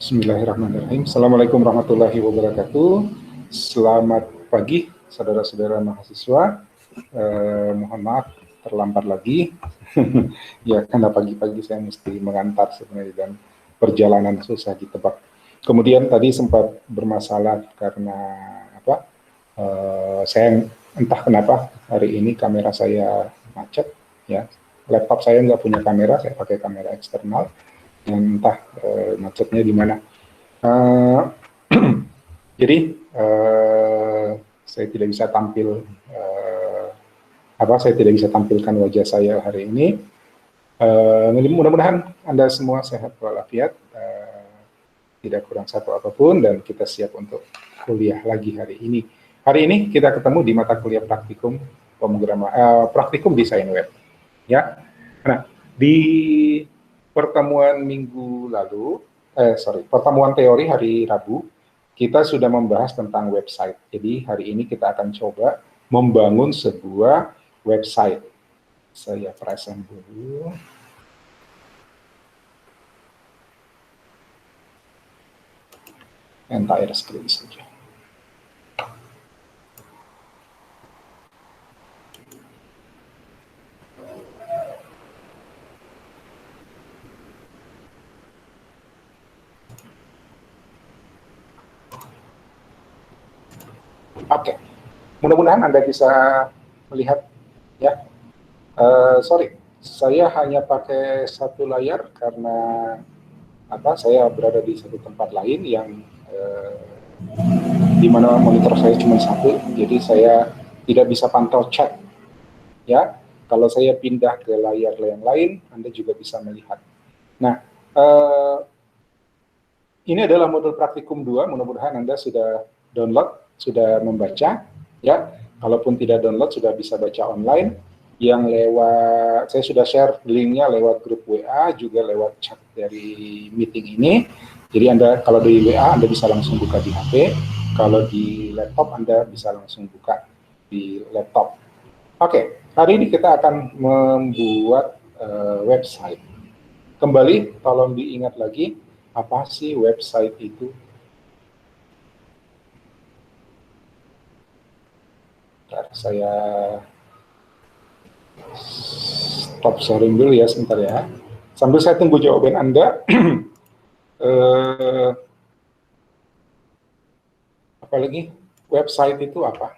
Bismillahirrahmanirrahim. Assalamualaikum warahmatullahi wabarakatuh. Selamat pagi, saudara-saudara mahasiswa. Mohon maaf terlambat lagi. Ya, karena pagi-pagi saya mesti mengantar sebenarnya dan perjalanan susah ditebak. Kemudian tadi sempat bermasalah karena apa? Saya entah kenapa hari ini kamera saya macet. Ya, laptop saya nggak punya kamera, saya pakai kamera eksternal. Dan entah macetnya di mana. Jadi saya tidak bisa tampil saya tidak bisa tampilkan wajah saya hari ini. Mudah-mudahan Anda semua sehat walafiat, tidak kurang satu apapun, dan kita siap untuk kuliah lagi hari ini. Hari ini kita ketemu di mata kuliah praktikum praktikum desain web. Ya, nah di pertemuan minggu lalu, pertemuan teori hari Rabu, kita sudah membahas tentang website. Jadi hari ini kita akan coba membangun sebuah website. Saya present dulu. Entire screen saja. Oke, mudah-mudahan Anda bisa melihat ya. Sorry, saya hanya pakai satu layar karena saya berada di satu tempat lain yang di mana monitor saya cuma satu, jadi saya tidak bisa pantau chat. Ya, kalau saya pindah ke layar yang lain, Anda juga bisa melihat. Nah, ini adalah modul praktikum 2, mudah-mudahan Anda sudah download, sudah membaca, ya. Kalaupun tidak download, sudah bisa baca online, yang lewat, saya sudah share linknya lewat grup WA, juga lewat chat dari meeting ini. Jadi Anda, kalau di WA, Anda bisa langsung buka di HP, kalau di laptop, Anda bisa langsung buka di laptop. Oke, hari ini kita akan membuat website. Kembali, tolong diingat lagi, apa sih website itu? Bentar, saya stop sharing dulu ya sebentar ya. Sambil saya tunggu jawaban Anda. Apalagi website itu apa?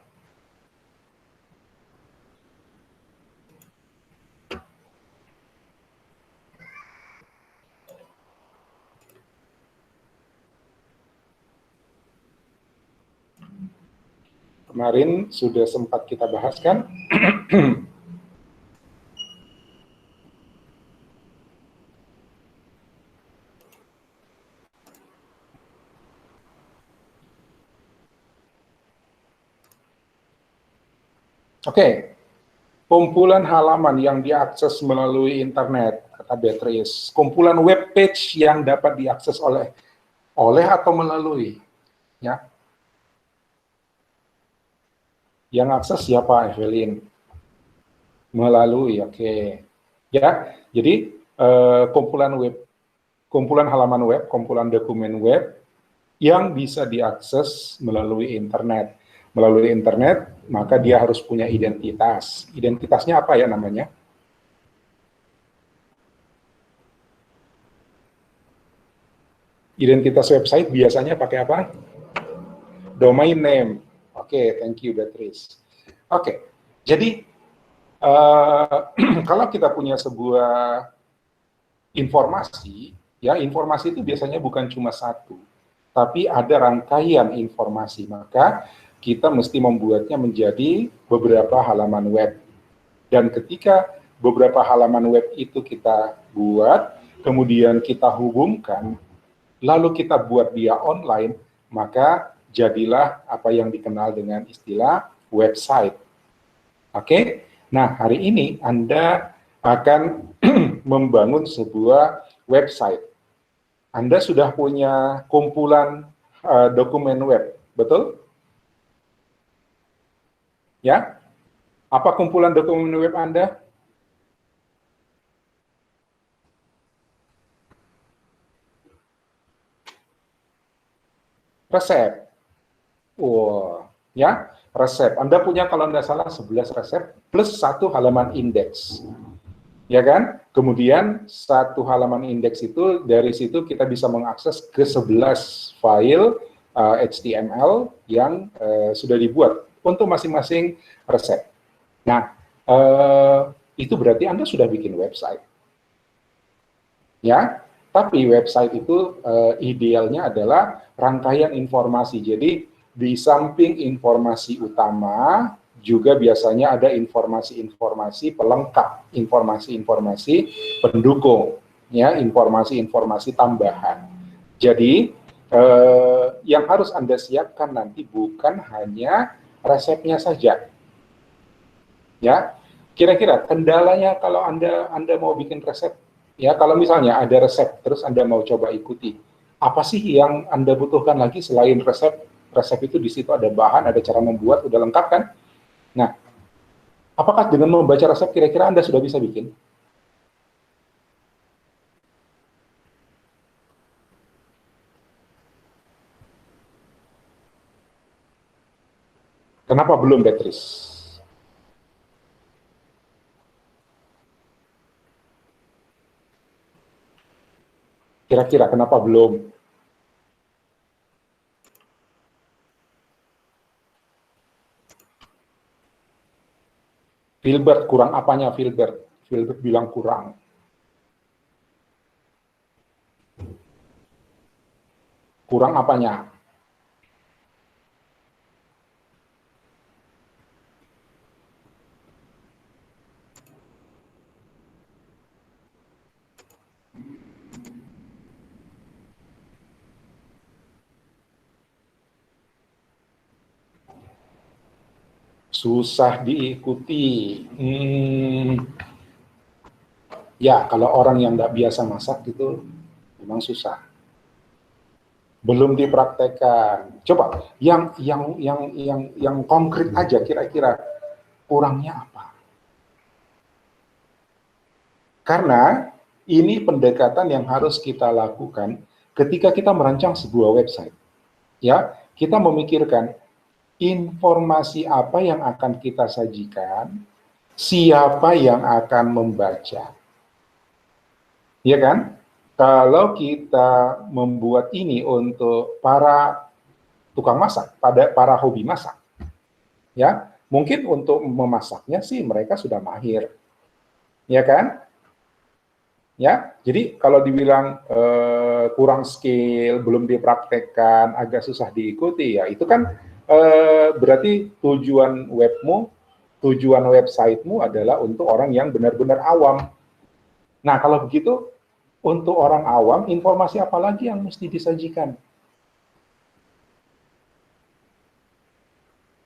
Kemarin sudah sempat kita bahas kan? Oke, kumpulan halaman yang diakses melalui internet, kata Beatrice. Kumpulan web page yang dapat diakses oleh atau melalui, ya. Yang akses siapa, Evelyn? Melalui, oke. Ya, jadi kumpulan halaman web, kumpulan dokumen web yang bisa diakses melalui internet. Melalui internet, maka dia harus punya identitas. Identitasnya apa ya namanya? Identitas website biasanya pakai apa? Domain name. Oke, thank you Beatrice. Oke, jadi kalau kita punya sebuah informasi, ya informasi itu biasanya bukan cuma satu, tapi ada rangkaian informasi, maka kita mesti membuatnya menjadi beberapa halaman web. Dan ketika beberapa halaman web itu kita buat, kemudian kita hubungkan, lalu kita buat dia online, maka jadilah apa yang dikenal dengan istilah website. Oke? Nah, hari ini Anda akan membangun sebuah website. Anda sudah punya kumpulan dokumen web, betul? Ya? Apa kumpulan dokumen web Anda? resep. Wow, ya, resep. Anda punya kalau nggak salah 11 resep plus 1 halaman indeks. Ya kan? Kemudian 1 halaman indeks itu, dari situ kita bisa mengakses ke 11 file HTML yang sudah dibuat untuk masing-masing resep. Nah, itu berarti Anda sudah bikin website. Ya, tapi website itu idealnya adalah rangkaian informasi. Jadi di samping informasi utama juga biasanya ada informasi-informasi pelengkap, informasi-informasi pendukung, ya, informasi-informasi tambahan. Jadi yang harus Anda siapkan nanti bukan hanya resepnya saja. Ya, kira-kira kendalanya kalau Anda mau bikin resep, ya kalau misalnya ada resep terus Anda mau coba ikuti, apa sih yang Anda butuhkan lagi selain resep? Resep itu di situ ada bahan, ada cara membuat, udah lengkap kan? Nah, apakah dengan membaca resep kira-kira Anda sudah bisa bikin? Kenapa belum, Beatrice? Kira-kira kenapa belum? Filbert, kurang apanya Filbert? Filbert bilang kurang. Kurang apanya? Susah diikuti. Ya, kalau orang yang nggak biasa masak itu memang susah. Belum dipraktekkan. Coba yang konkret aja kira-kira kurangnya apa? Karena ini pendekatan yang harus kita lakukan ketika kita merancang sebuah website. Ya, kita memikirkan informasi apa yang akan kita sajikan, siapa yang akan membaca. Ya kan? Kalau kita membuat ini untuk para tukang masak, pada para hobi masak, ya mungkin untuk memasaknya sih mereka sudah mahir, ya kan? Ya, jadi kalau dibilang kurang skill, belum dipraktekkan, agak susah diikuti, ya itu kan berarti tujuan webmu, tujuan websitemu adalah untuk orang yang benar-benar awam. Nah, kalau begitu, untuk orang awam, informasi apa lagi yang mesti disajikan?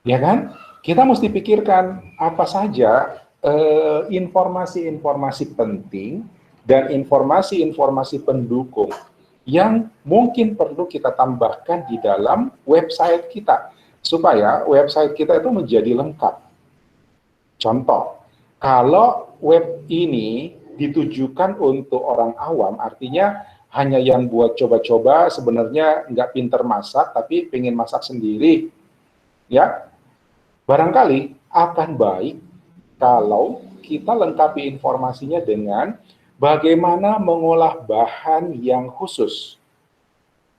Ya kan? Kita mesti pikirkan apa saja informasi-informasi penting dan informasi-informasi pendukung yang mungkin perlu kita tambahkan di dalam website kita supaya website kita itu menjadi lengkap. Contoh, kalau web ini ditujukan untuk orang awam, artinya hanya yang buat coba-coba, sebenarnya nggak pinter masak, tapi pengen masak sendiri, ya, barangkali akan baik kalau kita lengkapi informasinya dengan bagaimana mengolah bahan yang khusus.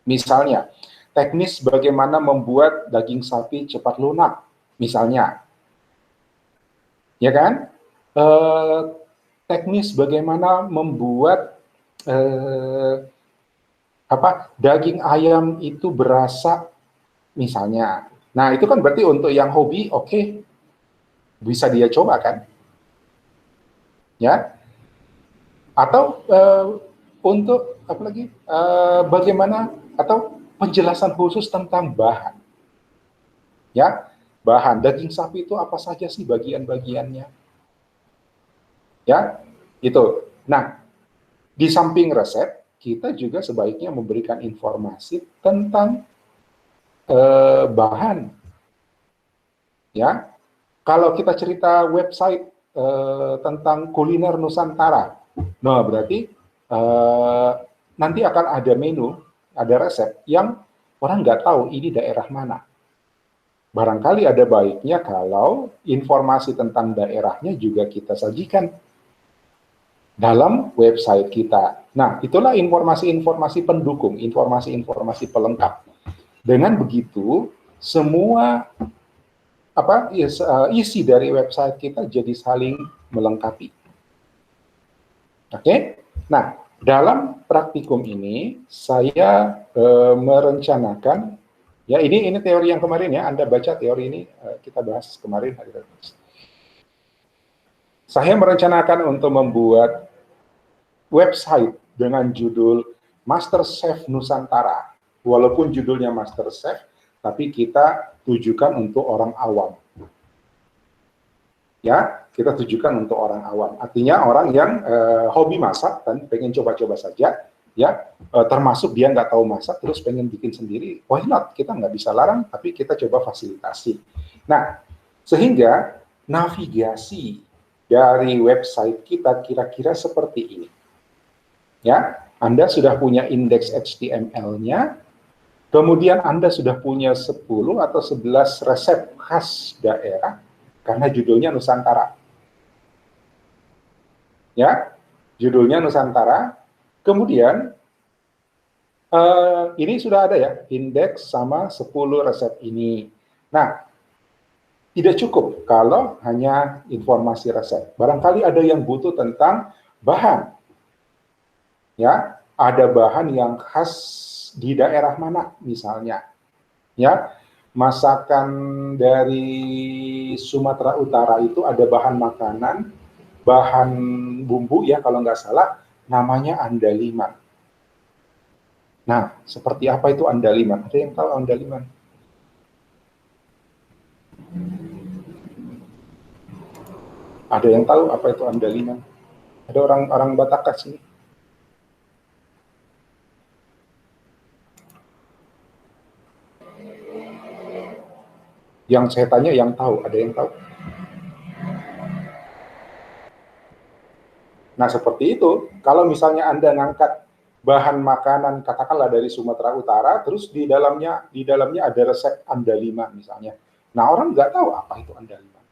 Misalnya, teknis bagaimana membuat daging sapi cepat lunak, misalnya. Ya kan? Teknis bagaimana membuat daging ayam itu berasa, misalnya. Nah, itu kan berarti untuk yang hobi, oke, bisa dia coba kan? Ya, atau untuk apa lagi? Bagaimana atau penjelasan khusus tentang bahan, ya, bahan daging sapi itu apa saja sih bagian-bagiannya, ya, itu. Nah, di samping resep, kita juga sebaiknya memberikan informasi tentang bahan, ya. Kalau kita cerita website tentang kuliner Nusantara, nah berarti nanti akan ada menu, ada resep yang orang nggak tahu ini daerah mana. Barangkali ada baiknya kalau informasi tentang daerahnya juga kita sajikan dalam website kita. Nah, itulah informasi-informasi pendukung, informasi-informasi pelengkap. Dengan begitu, semua isi dari website kita jadi saling melengkapi. Oke? Nah, dalam praktikum ini saya merencanakan, ya ini teori yang kemarin ya, Anda baca teori ini, kita bahas kemarin hari Rabu. Saya merencanakan untuk membuat website dengan judul MasterChef Nusantara. Walaupun judulnya MasterChef, tapi kita tujukan untuk orang awam. Ya, kita tujukan untuk orang awam. Artinya orang yang hobi masak dan pengen coba-coba saja, ya, termasuk dia nggak tahu masak terus pengen bikin sendiri, why not? Kita nggak bisa larang, tapi kita coba fasilitasi. Nah, sehingga navigasi dari website kita kira-kira seperti ini. Ya, Anda sudah punya indeks HTML-nya, kemudian Anda sudah punya 10 atau 11 resep khas daerah, karena judulnya Nusantara. Ya, judulnya Nusantara. Kemudian, ini sudah ada ya, indeks sama 10 resep ini. Nah, tidak cukup kalau hanya informasi resep. Barangkali ada yang butuh tentang bahan. Ya, ada bahan yang khas di daerah mana misalnya. Ya, masakan dari Sumatera Utara itu ada bahan makanan, bahan bumbu ya kalau nggak salah, namanya andaliman. Nah, seperti apa itu andaliman? Ada yang tahu andaliman? Ada yang tahu apa itu andaliman? Ada orang Batak sini? Yang saya tanya yang tahu, ada yang tahu? Nah, seperti itu. Kalau misalnya Anda ngangkat bahan makanan katakanlah dari Sumatera Utara, terus di dalamnya ada resep andaliman misalnya. Nah, orang nggak tahu apa itu andaliman.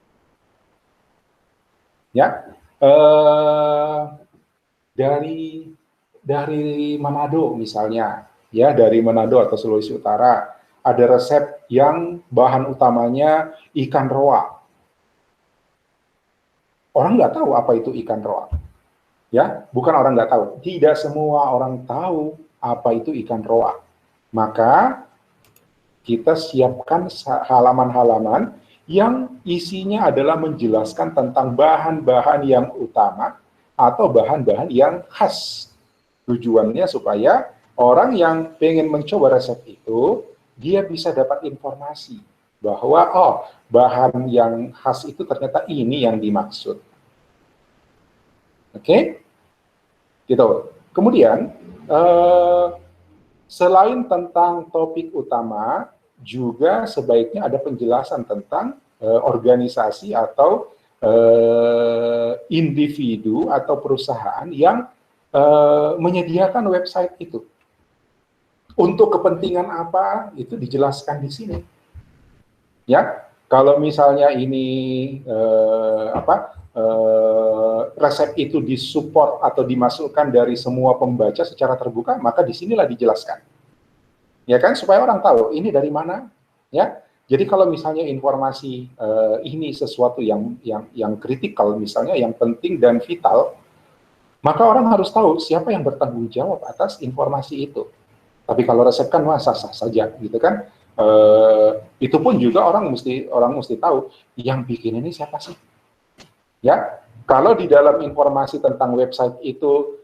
Ya, dari Manado misalnya, ya dari Manado atau Sulawesi Utara, ada resep yang bahan utamanya ikan roa. Orang nggak tahu apa itu ikan roa. Ya, bukan orang nggak tahu. Tidak semua orang tahu apa itu ikan roa. Maka kita siapkan halaman-halaman yang isinya adalah menjelaskan tentang bahan-bahan yang utama atau bahan-bahan yang khas. Tujuannya supaya orang yang pengen mencoba resep itu, dia bisa dapat informasi bahwa, oh, bahan yang khas itu ternyata ini yang dimaksud. Oke? Gitu. Kemudian, selain tentang topik utama, juga sebaiknya ada penjelasan tentang organisasi atau individu atau perusahaan yang menyediakan website itu. Untuk kepentingan apa, itu dijelaskan di sini. Ya, kalau misalnya ini resep itu disupport atau dimasukkan dari semua pembaca secara terbuka, maka disinilah dijelaskan. Ya kan, supaya orang tahu ini dari mana. Ya, jadi kalau misalnya informasi ini sesuatu yang kritikal, misalnya yang penting dan vital, maka orang harus tahu siapa yang bertanggung jawab atas informasi itu. Tapi kalau resep kan sah-sah saja, gitu kan. Itu pun juga orang mesti tahu yang bikin ini siapa sih. Ya, kalau di dalam informasi tentang website itu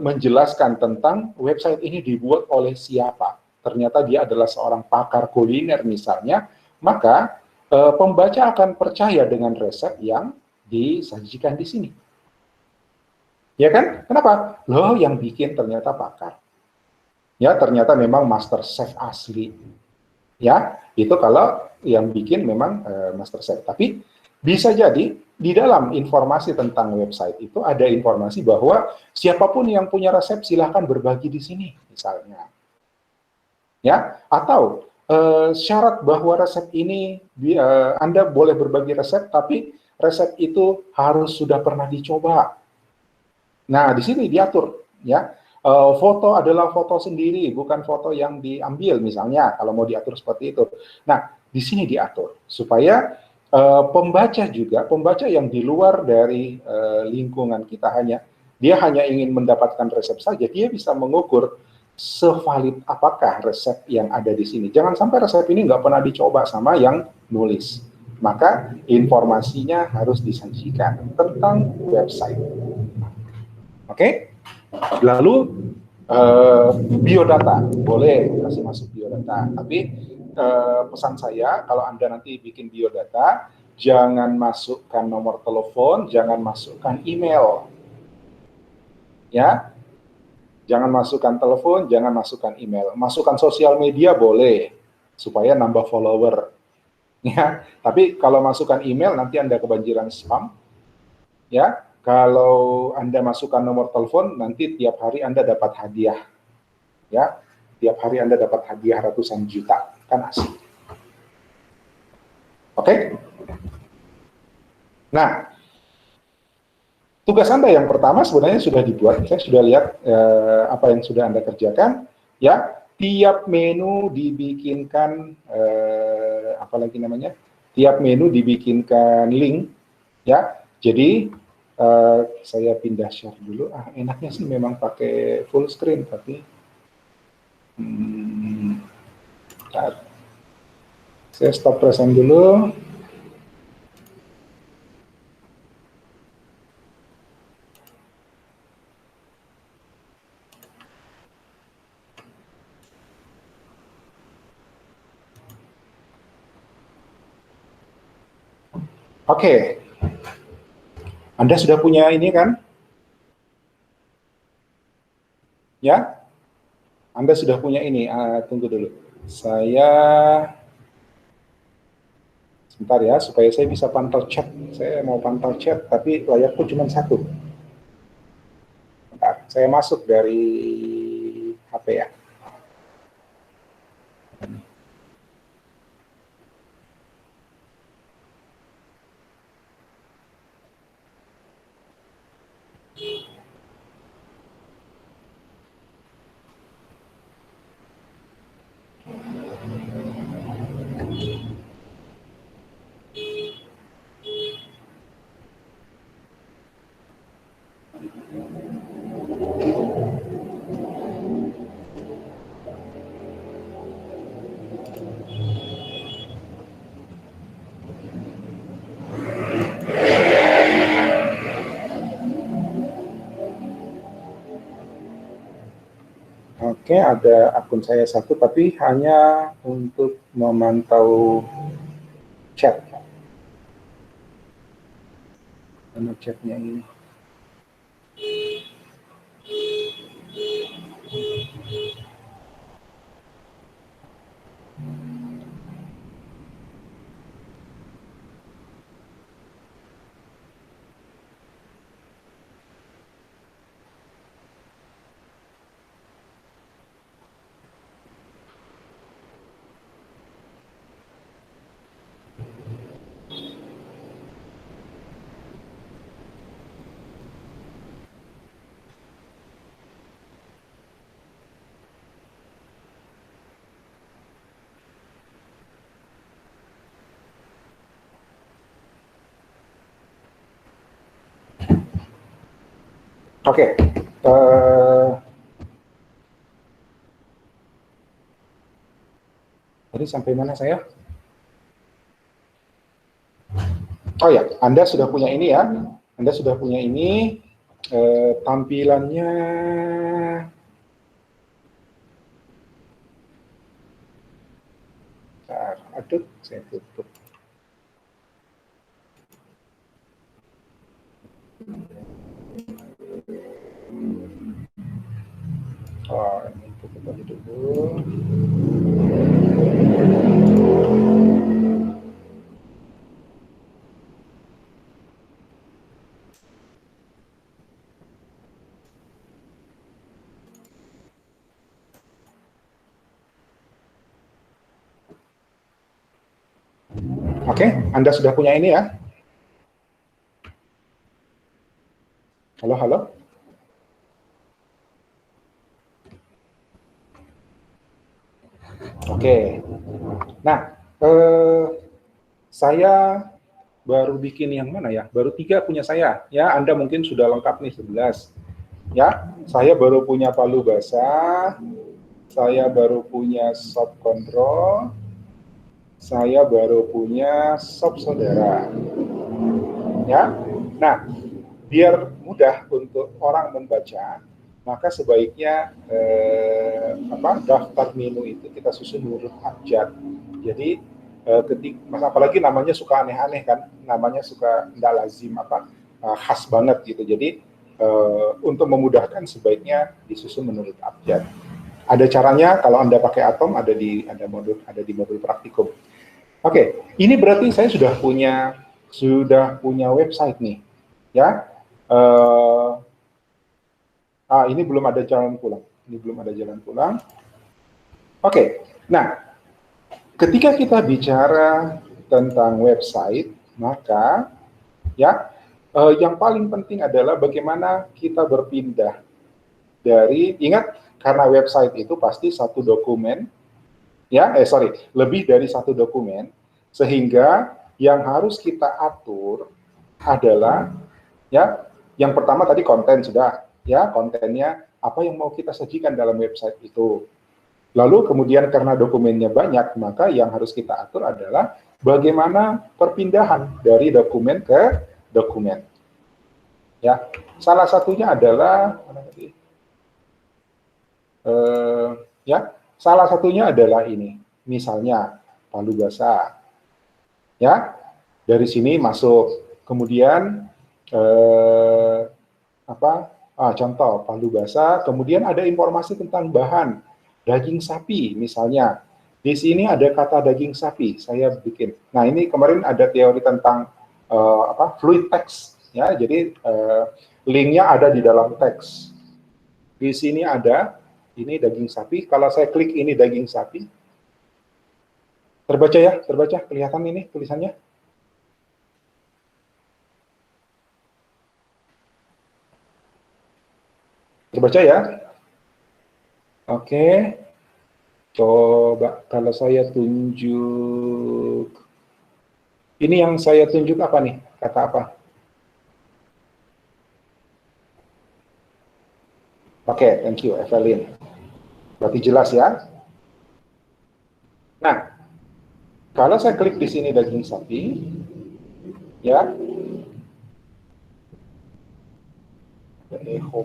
menjelaskan tentang website ini dibuat oleh siapa, ternyata dia adalah seorang pakar kuliner misalnya, maka pembaca akan percaya dengan resep yang disajikan di sini. Ya kan? Kenapa? Loh, yang bikin ternyata pakar. Ya, ternyata memang master chef asli. Ya, itu kalau yang bikin memang master chef. Tapi bisa jadi di dalam informasi tentang website itu ada informasi bahwa siapapun yang punya resep silahkan berbagi di sini, misalnya. ya. Atau syarat bahwa resep ini Anda boleh berbagi resep, tapi resep itu harus sudah pernah dicoba. Nah, di sini diatur, ya. Foto adalah foto sendiri, bukan foto yang diambil, misalnya, kalau mau diatur seperti itu. Nah, di sini diatur, supaya pembaca yang di luar dari lingkungan kita dia hanya ingin mendapatkan resep saja, dia bisa mengukur sevalid apakah resep yang ada di sini. Jangan sampai resep ini nggak pernah dicoba sama yang nulis. Maka informasinya harus disajikan tentang website. Oke? Lalu biodata, boleh kasih masuk biodata. Tapi pesan saya, kalau Anda nanti bikin biodata, jangan masukkan nomor telepon, jangan masukkan email. Ya, jangan masukkan telepon, jangan masukkan email. Masukkan sosial media boleh, supaya nambah follower. Ya, tapi kalau masukkan email, nanti Anda kebanjiran spam. Ya, kalau Anda masukkan nomor telepon, nanti tiap hari Anda dapat hadiah. Ya, tiap hari Anda dapat hadiah ratusan juta, kan asik. Oke? Nah, tugas Anda yang pertama sebenarnya sudah dibuat. Saya sudah lihat apa yang sudah Anda kerjakan. Ya, tiap menu dibikinkan apalagi namanya? Tiap menu dibikinkan link. Ya, jadi saya pindah share dulu. Enaknya sih memang pakai full screen, tapi saya stop present dulu. Oke. Anda sudah punya ini kan? Ya? Anda sudah punya ini. Tunggu dulu. Saya sebentar ya, supaya saya bisa pantau chat. Saya mau pantau chat, tapi layarku cuma satu. Bentar, saya masuk dari HP ya. Oke, ada akun saya satu, tapi hanya untuk memantau chat. Mana chatnya ini? Oke, tadi sampai mana saya? Oh ya, Anda sudah punya ini ya. Anda sudah punya ini. Tampilannya aduh, saya tutup. Oh, ini tutup aja dulu. Oke, Anda sudah punya ini ya? Halo, halo? Oke. Nah, saya baru bikin yang mana ya? Baru 3 punya saya. Ya, Anda mungkin sudah lengkap nih 11. Ya, saya baru punya palu basah, saya baru punya sop kontrol, saya baru punya sop saudara. Ya, nah, biar mudah untuk orang membaca, maka sebaiknya daftar menu itu kita susun menurut abjad. Jadi apalagi namanya suka aneh-aneh kan, namanya suka nggak lazim khas banget gitu. Jadi untuk memudahkan sebaiknya disusun menurut abjad. Ada caranya kalau Anda pakai Atom, ada di modul praktikum. Oke, ini berarti saya sudah punya website nih, ya. Ini belum ada jalan pulang. Ini belum ada jalan pulang. Oke, nah, ketika kita bicara tentang website, maka ya yang paling penting adalah bagaimana kita berpindah dari, ingat, karena website itu pasti satu dokumen, lebih dari satu dokumen, sehingga yang harus kita atur adalah, ya, yang pertama tadi konten sudah, ya, kontennya apa yang mau kita sajikan dalam website itu. Lalu kemudian karena dokumennya banyak, maka yang harus kita atur adalah bagaimana perpindahan dari dokumen ke dokumen. Ya, salah satunya adalah salah satunya adalah ini, misalnya palu basah. Ya, dari sini masuk, kemudian contoh palu basah, kemudian ada informasi tentang bahan daging sapi misalnya. Di sini ada kata daging sapi, saya bikin. Nah, ini kemarin ada teori tentang fluid text, ya. Jadi linknya ada di dalam teks. Di sini ada ini daging sapi. Kalau saya klik ini daging sapi, terbaca ya, terbaca, kelihatan ini tulisannya. Terbaca ya. Oke. Coba kalau saya tunjuk, ini yang saya tunjuk apa nih? Kata apa? Oke, thank you, Evelyn. Berarti jelas ya. Nah, kalau saya klik di sini daging sapi, ya, echo.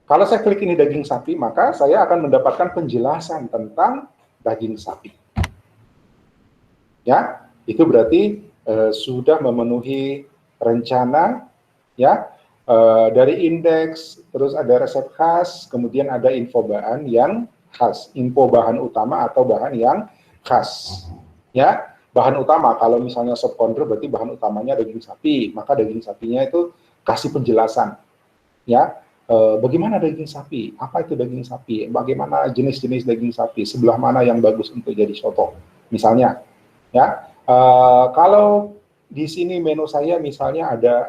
Kalau saya klik ini daging sapi, maka saya akan mendapatkan penjelasan tentang daging sapi. Ya, itu berarti sudah memenuhi rencana, ya, dari indeks, terus ada resep khas, kemudian ada info bahan yang khas, info bahan utama atau bahan yang khas. Ya, bahan utama, kalau misalnya sop kontrol berarti bahan utamanya daging sapi, maka daging sapinya itu kasih penjelasan. Ya, bagaimana daging sapi, apa itu daging sapi, bagaimana jenis-jenis daging sapi, sebelah mana yang bagus untuk jadi soto, misalnya. Ya, kalau di sini menu saya misalnya ada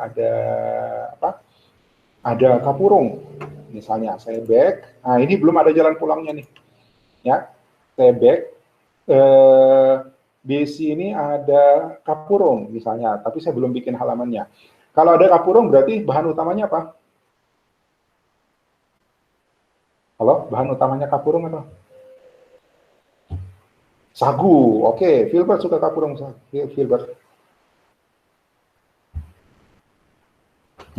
kapurung, misalnya saya back. Nah, ini belum ada jalan pulangnya nih. Ya, saya back. Di sini ada kapurung misalnya, tapi saya belum bikin halamannya. Kalau ada kapurung berarti bahan utamanya apa? Halo, bahan utamanya kapurung apa? Sagu. Oke, Filbert suka kapurung. Filbert.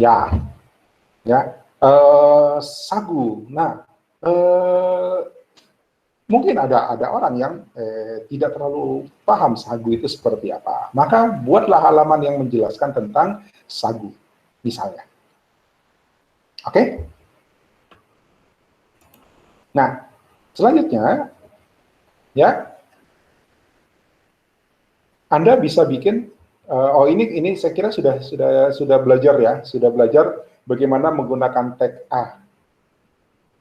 Ya, sagu. Nah, mungkin ada orang yang tidak terlalu paham sagu itu seperti apa. Maka buatlah halaman yang menjelaskan tentang sagu, misalnya. Oke? Nah, selanjutnya, ya, Anda bisa bikin. Ini saya kira sudah belajar ya, sudah belajar bagaimana menggunakan tag A.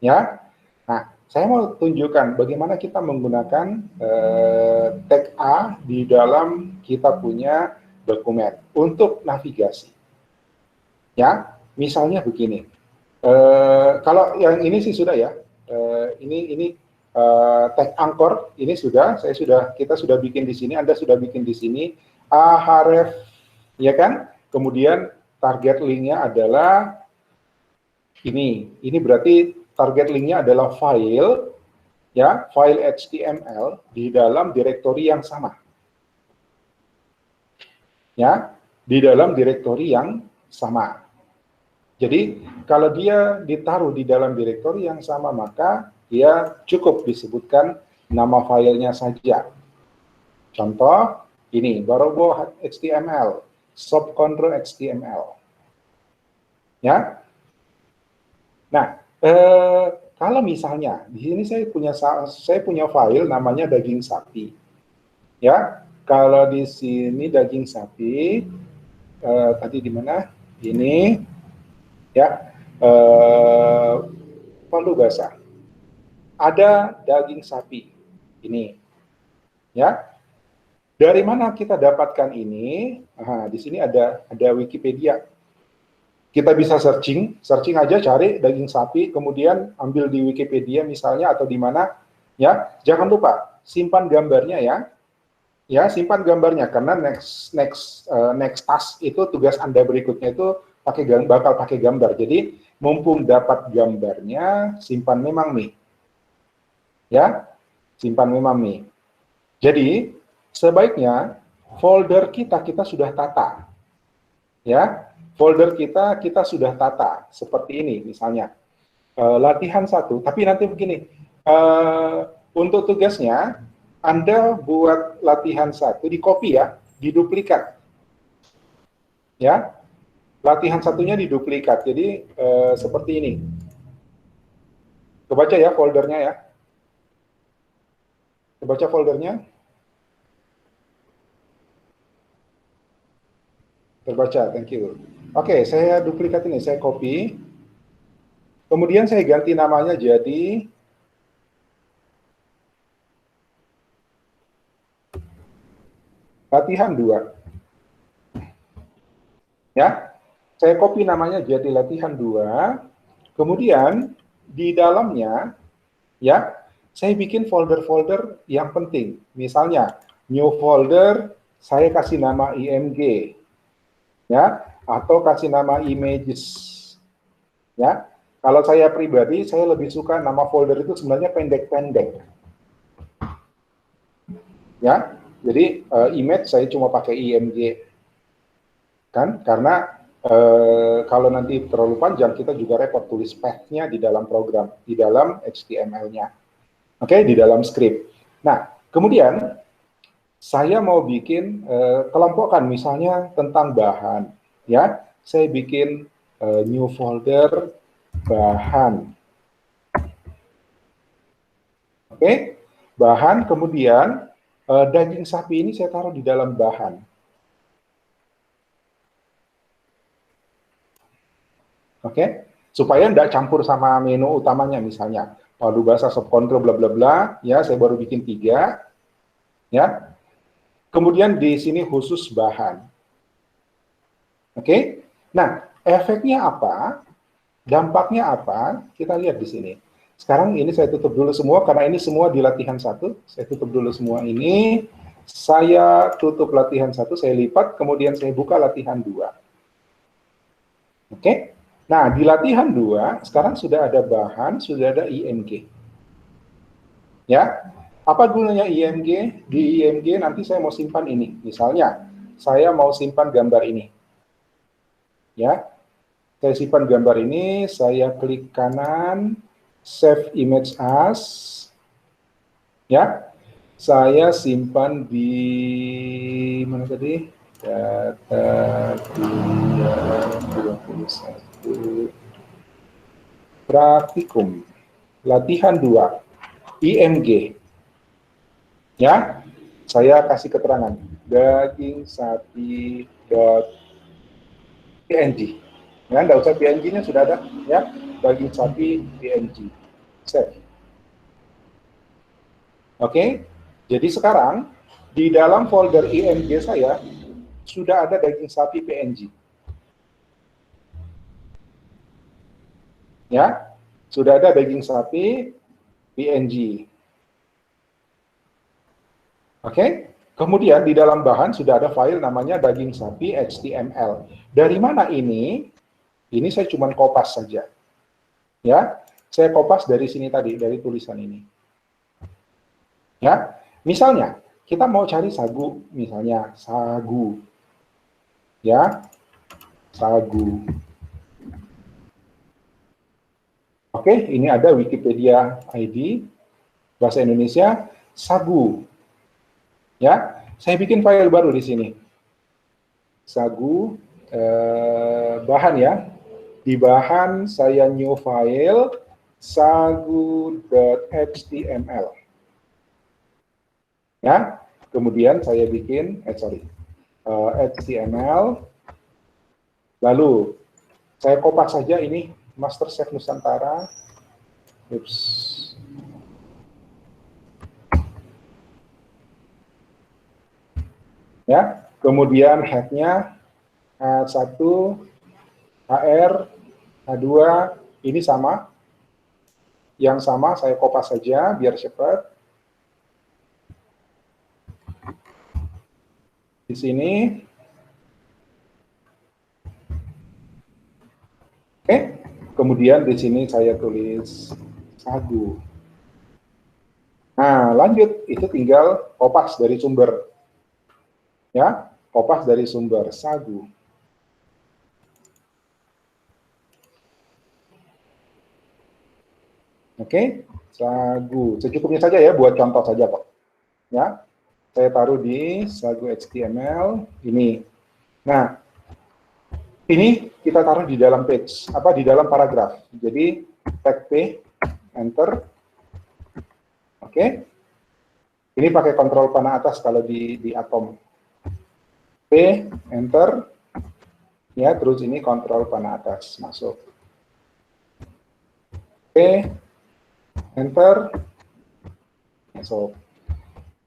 Ya. Nah, saya mau tunjukkan bagaimana kita menggunakan tag A di dalam kita punya dokumen untuk navigasi. Ya, misalnya begini. Kalau yang ini sih sudah ya. Ini tag anchor ini kita sudah bikin di sini. Anda sudah bikin di sini. Ahref, ya kan? Kemudian target linknya adalah ini. Ini berarti target linknya adalah file, ya, file HTML di dalam direktori yang sama. Ya, di dalam direktori yang sama. Jadi, kalau dia ditaruh di dalam direktori yang sama, maka dia cukup disebutkan nama filenya saja. Contoh, ini, Barobo HTML, subcontrol HTML. Ya. Nah, kalau misalnya, di sini saya punya file namanya daging sapi. Ya, kalau di sini daging sapi, tadi di mana? Ini, ya, palu basah. Ada daging sapi ini, ya. Dari mana kita dapatkan ini? Nah, di sini ada Wikipedia. Kita bisa searching aja, cari daging sapi, kemudian ambil di Wikipedia misalnya atau di mana, ya. Jangan lupa simpan gambarnya ya. Ya, simpan gambarnya karena next task itu tugas Anda berikutnya itu bakal pakai gambar. Jadi mumpung dapat gambarnya, simpan memang nih. Ya, simpan memang nih. Jadi sebaiknya folder kita sudah tata. Ya, folder kita sudah tata seperti ini misalnya. Latihan 1, tapi nanti begini. Untuk tugasnya Anda buat latihan 1 di copy ya, diduplikat. Ya. Latihan satunya diduplikat. Jadi seperti ini. Kebaca ya foldernya ya. Kebaca foldernya. Terbaca, thank you. Oke, saya duplikat ini, saya copy. Kemudian saya ganti namanya jadi latihan 2. Ya, saya copy namanya jadi latihan 2. Kemudian di dalamnya, ya, saya bikin folder-folder yang penting. Misalnya, new folder, saya kasih nama IMG. Ya, atau kasih nama images. Ya, kalau saya pribadi, saya lebih suka nama folder itu sebenarnya pendek-pendek. Ya, jadi image saya cuma pakai IMG. Kan, karena kalau nanti terlalu panjang, kita juga repot tulis path-nya di dalam program, di dalam HTML-nya. Oke, di dalam script. Nah, kemudian saya mau bikin kelompokkan misalnya tentang bahan, ya. Saya bikin new folder bahan. Oke, bahan, kemudian daging sapi ini saya taruh di dalam bahan. Oke, supaya tidak campur sama menu utamanya misalnya palu basah, subcontrol, bla bla bla. Ya, saya baru bikin 3. Ya. Kemudian di sini khusus bahan. Oke. Nah, efeknya apa? Dampaknya apa? Kita lihat di sini. Sekarang ini saya tutup dulu semua karena ini semua di latihan 1. Saya tutup dulu semua ini. Saya tutup latihan 1, saya lipat, kemudian saya buka latihan 2. Oke. Nah, di latihan 2 sekarang sudah ada bahan, sudah ada IMG. Ya. Apa gunanya IMG? Di IMG nanti saya mau simpan ini. Misalnya, saya mau simpan gambar ini. Ya. Saya simpan gambar ini, saya klik kanan, save image as. Ya. Saya simpan di mana tadi? Data 21. Praktikum. Latihan 2. IMG. Ya, saya kasih keterangan daging sapi .png. Ya, enggak usah PNG-nya sudah ada, ya. Daging sapi PNG. Save. Oke, jadi sekarang di dalam folder img saya sudah ada daging sapi PNG. Ya, sudah ada daging sapi PNG. Oke, kemudian di dalam bahan sudah ada file namanya daging sapi HTML. Dari mana ini? Ini saya cuma kopas saja. Ya, saya kopas dari sini tadi, dari tulisan ini. Ya, misalnya kita mau cari sagu, misalnya sagu, ya, sagu. Oke, ini ada Wikipedia ID bahasa Indonesia sagu. Ya, saya bikin file baru di sini. Sagu bahan ya. Di bahan saya new file sagu.html. Ya, kemudian saya bikin HTML, lalu saya kopas saja ini Master Chef Nusantara. Ups. Ya, kemudian head-nya H1, HR, H2, ini sama. Yang sama saya kopas saja biar cepat. Di sini. Oke, kemudian di sini saya tulis sagu. Nah, lanjut, itu tinggal kopas dari sumber. Ya, kopas dari sumber sagu. Oke, sagu. Secukupnya saja ya, buat contoh saja kok. Ya, saya taruh di sagu HTML ini. Nah, ini kita taruh di dalam page, di dalam paragraf. Jadi tag P, enter. Oke. Ini pakai kontrol panah atas kalau di Atom. P, enter. Ya, terus ini kontrol panah atas masuk. P, enter. Masuk.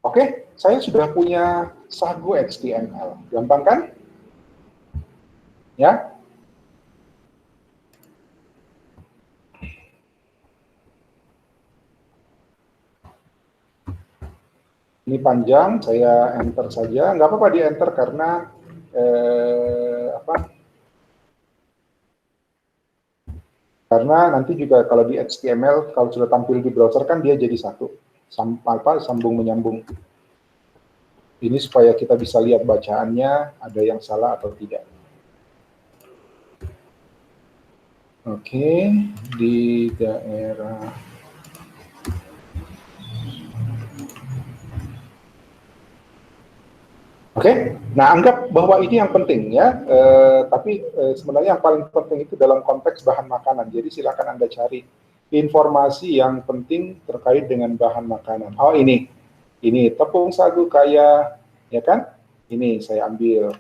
Oke, saya sudah punya sagu HTML. Gampang kan? Ya. Ini panjang, saya enter saja. Nggak apa-apa di enter karena karena nanti juga kalau di HTML kalau sudah tampil di browser kan dia jadi satu, sambung menyambung. Ini supaya kita bisa lihat bacaannya ada yang salah atau tidak. Oke, di daerah Oke, nah anggap bahwa ini yang penting ya, tapi sebenarnya yang paling penting itu dalam konteks bahan makanan. Jadi silakan Anda cari informasi yang penting terkait dengan bahan makanan. Oh ini tepung sagu kaya, ya kan? Ini saya ambil.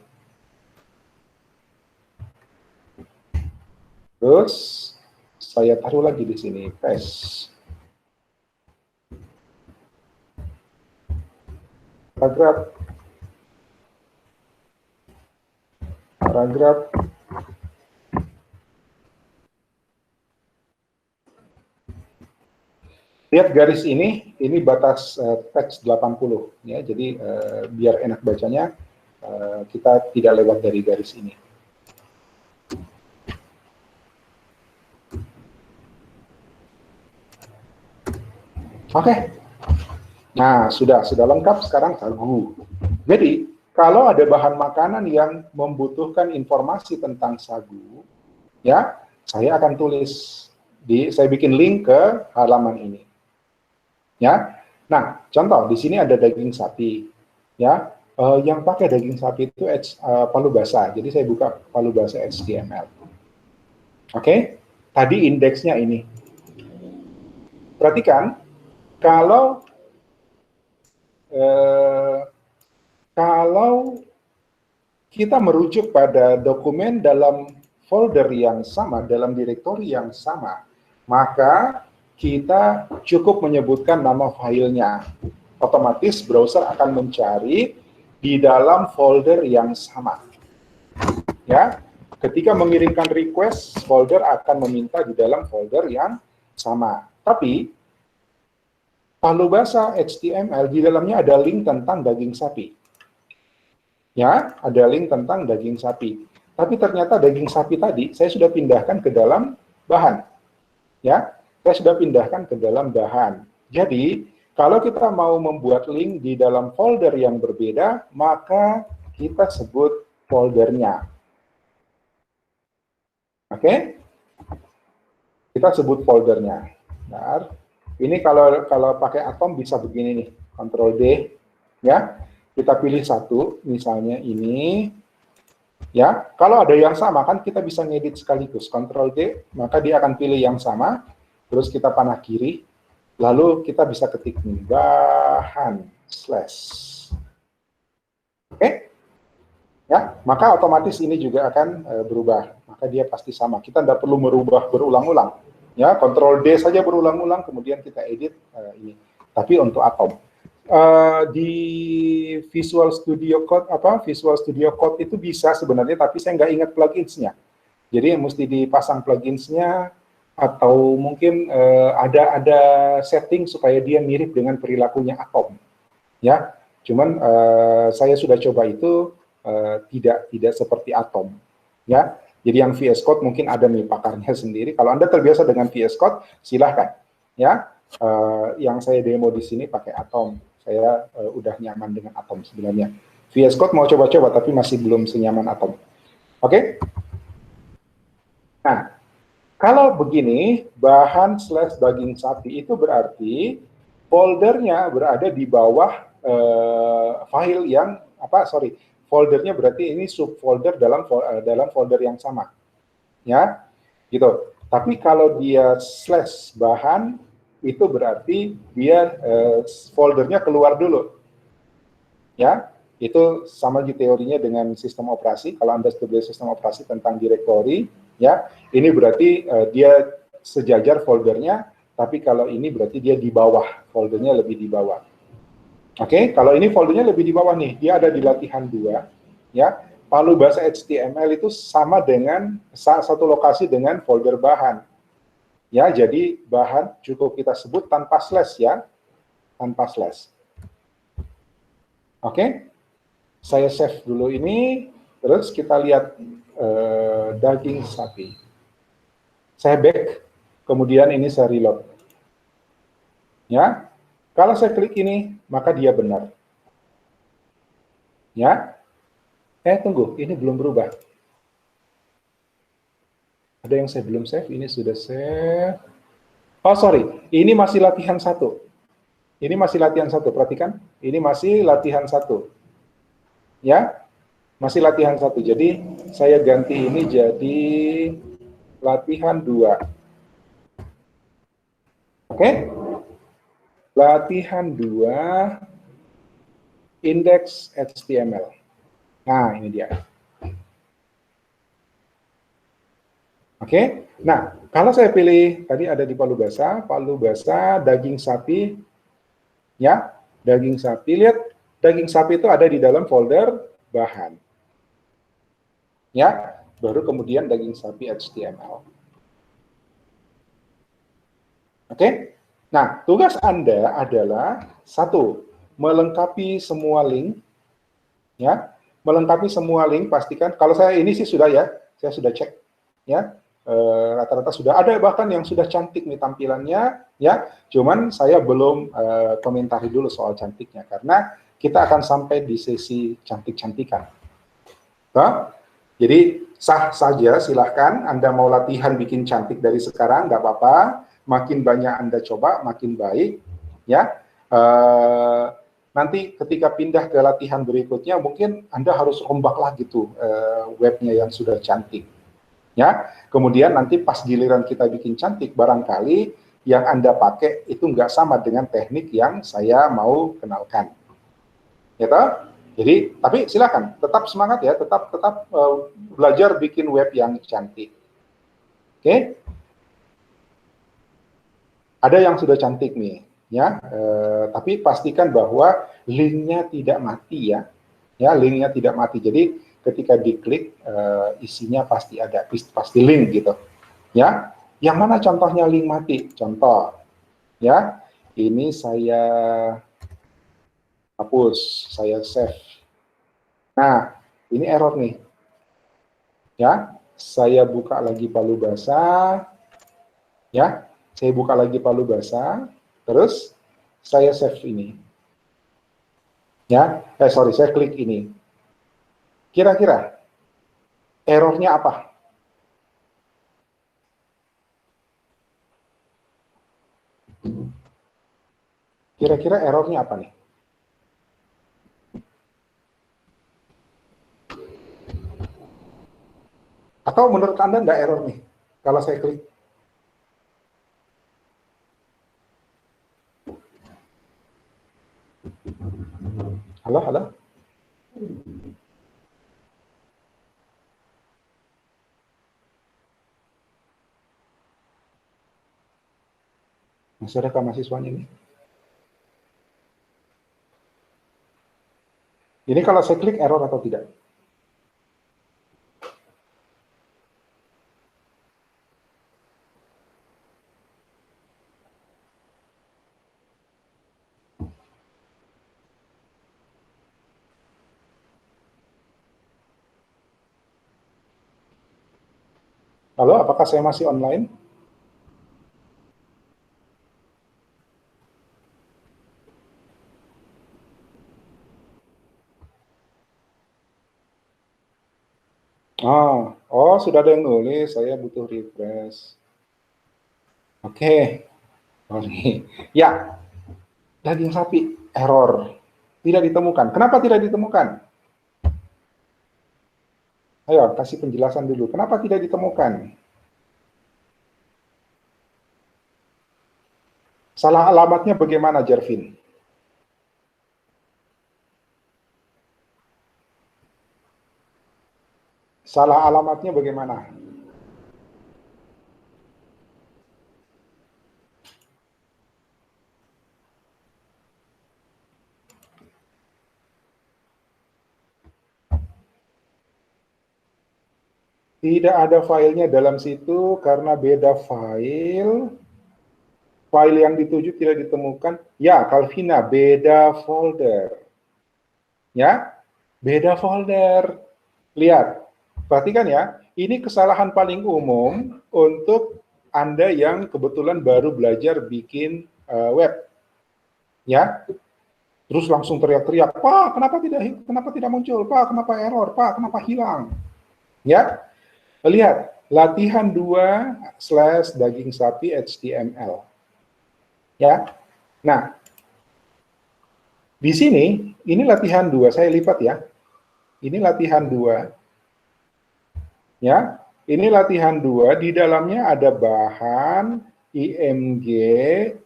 Terus saya taruh lagi di sini, paste. Paragraf. Lihat garis ini batas teks 80 ya. Jadi biar enak bacanya kita tidak lewat dari garis ini. Oke. Nah, sudah lengkap sekarang sagu. Jadi kalau ada bahan makanan yang membutuhkan informasi tentang sagu, ya, saya akan tulis saya bikin link ke halaman ini. Ya. Nah, contoh di sini ada daging sapi, ya. Yang pakai daging sapi itu palu basah. Jadi saya buka palu basah HTML. Oke. Tadi indeksnya ini. Perhatikan kalau kita merujuk pada dokumen dalam folder yang sama, dalam direktori yang sama, maka kita cukup menyebutkan nama filenya. otomatis browser akan mencari di dalam folder yang sama. Ya, ketika mengirimkan request, folder akan meminta di dalam folder yang sama. Tapi Palu Basah HTML di dalamnya ada link tentang daging sapi. Ya, ada link tentang daging sapi. Tapi ternyata daging sapi tadi saya sudah pindahkan ke dalam bahan. Ya, saya sudah pindahkan ke dalam bahan. Jadi, kalau kita mau membuat link di dalam folder yang berbeda, maka kita sebut foldernya. Oke? Kita sebut foldernya. Bentar. Ini kalau pakai Atom bisa begini nih, Ctrl D, ya. Kita pilih satu, misalnya ini, ya. Kalau ada yang sama kan kita bisa ngedit sekaligus, Ctrl D, maka dia akan pilih yang sama, terus kita panah kiri, lalu kita bisa ketik nih, bahan slash. Oke? Ya, maka otomatis ini juga akan berubah, maka dia pasti sama. Kita tidak perlu merubah berulang-ulang. Ya, Ctrl D saja berulang-ulang, kemudian kita edit ini. Tapi untuk Atom. Di Visual Studio Code Visual Studio Code itu bisa sebenarnya, tapi saya nggak ingat plugins-nya. Jadi mesti dipasang plugins-nya atau mungkin ada setting supaya dia mirip dengan perilakunya Atom. Ya, cuman saya sudah coba itu tidak seperti Atom. Ya, jadi yang VS Code mungkin ada nih pakarnya sendiri. Kalau Anda terbiasa dengan VS Code, silahkan. Ya, yang saya demo di sini pakai Atom. Saya udah nyaman dengan Atom sebenarnya. VS Code mau coba-coba, tapi masih belum senyaman Atom. Oke? Nah, kalau begini, bahan slash daging sapi itu berarti foldernya berada di bawah file yang, foldernya berarti ini subfolder dalam folder yang sama. Ya, gitu. Tapi kalau dia slash bahan, itu berarti dia foldernya keluar dulu. Ya, itu sama di teorinya dengan sistem operasi. Kalau Anda studi sistem operasi tentang direktori, ya, ini berarti dia sejajar foldernya, tapi kalau ini berarti dia di bawah, foldernya lebih di bawah. Oke, kalau ini foldernya lebih di bawah nih, dia ada di latihan 2, ya. Palu Basah HTML itu sama dengan satu lokasi dengan folder bahan. Ya, jadi bahan cukup kita sebut tanpa slash ya, tanpa slash. Oke, saya save dulu ini, terus kita lihat daging sapi. Saya back, kemudian ini saya reload. Ya, kalau saya klik ini, maka dia benar. Ya, tunggu, ini belum berubah. Ada yang saya belum save, ini sudah save. Oh, sorry, ini masih latihan 1. Ini masih latihan 1, perhatikan. Ini masih latihan 1. Ya, masih latihan 1. Jadi, saya ganti ini jadi latihan 2. Oke? Latihan 2, index HTML. Nah, ini dia. Oke, nah kalau saya pilih tadi ada di Palu Basah, daging sapi, ya, daging sapi. Lihat, daging sapi itu ada di dalam folder bahan, ya, baru kemudian daging sapi HTML. Oke, nah tugas Anda adalah 1, melengkapi semua link, ya, melengkapi semua link. Pastikan kalau saya ini sih sudah ya, saya sudah cek, ya. Rata-rata sudah ada, bahkan yang sudah cantik nih tampilannya, ya. Cuman saya belum komentari dulu soal cantiknya karena kita akan sampai di sesi cantik-cantikan. Nah, jadi sah saja, silahkan Anda mau latihan bikin cantik dari sekarang, nggak apa-apa. Makin banyak Anda coba, makin baik, ya. Nanti ketika pindah ke latihan berikutnya, mungkin Anda harus rombak lagi tuh webnya yang sudah cantik. Ya, kemudian nanti pas giliran kita bikin cantik, barangkali yang Anda pakai itu nggak sama dengan teknik yang saya mau kenalkan. Gitu? Jadi, tapi silakan, tetap semangat ya, tetap belajar bikin web yang cantik. Oke? Ada yang sudah cantik nih, ya. Tapi pastikan bahwa linknya tidak mati ya, linknya tidak mati. Jadi ketika diklik isinya pasti ada, pasti link gitu, ya. Yang mana contohnya link mati? Contoh, ya, ini saya hapus, saya save. Nah, ini error nih, ya. Saya buka lagi palu basah, ya. Saya buka lagi palu basah, terus saya save ini, ya. Sorry, saya klik ini. Kira-kira errornya apa? Kira-kira errornya apa nih? Atau menurut Anda nggak error nih? Kalau saya klik. Halo, halo? Masih ada mahasiswanya ini? Ini kalau saya klik error atau tidak? Halo, apakah saya masih online? Oh, sudah ada yang nulis, saya butuh refresh. Oke, sorry. Ya, daging sapi, error. Tidak ditemukan. Kenapa tidak ditemukan? Ayo, kasih penjelasan dulu. Kenapa tidak ditemukan? Salah alamatnya bagaimana, Jervin? Salah alamatnya bagaimana? Tidak ada filenya dalam situ karena beda file. File yang dituju tidak ditemukan. Ya, Calvina, beda folder. Ya, beda folder. Lihat, perhatikan ya, ini kesalahan paling umum untuk Anda yang kebetulan baru belajar bikin web. Ya, terus langsung teriak-teriak, Pak, kenapa tidak muncul? Pak, kenapa error? Pak, kenapa hilang? Ya, lihat, latihan 2/daging sapi HTML. Ya, nah, di sini, ini latihan 2, saya lipat ya. Ini latihan 2. Ya, ini latihan 2, di dalamnya ada bahan, IMG,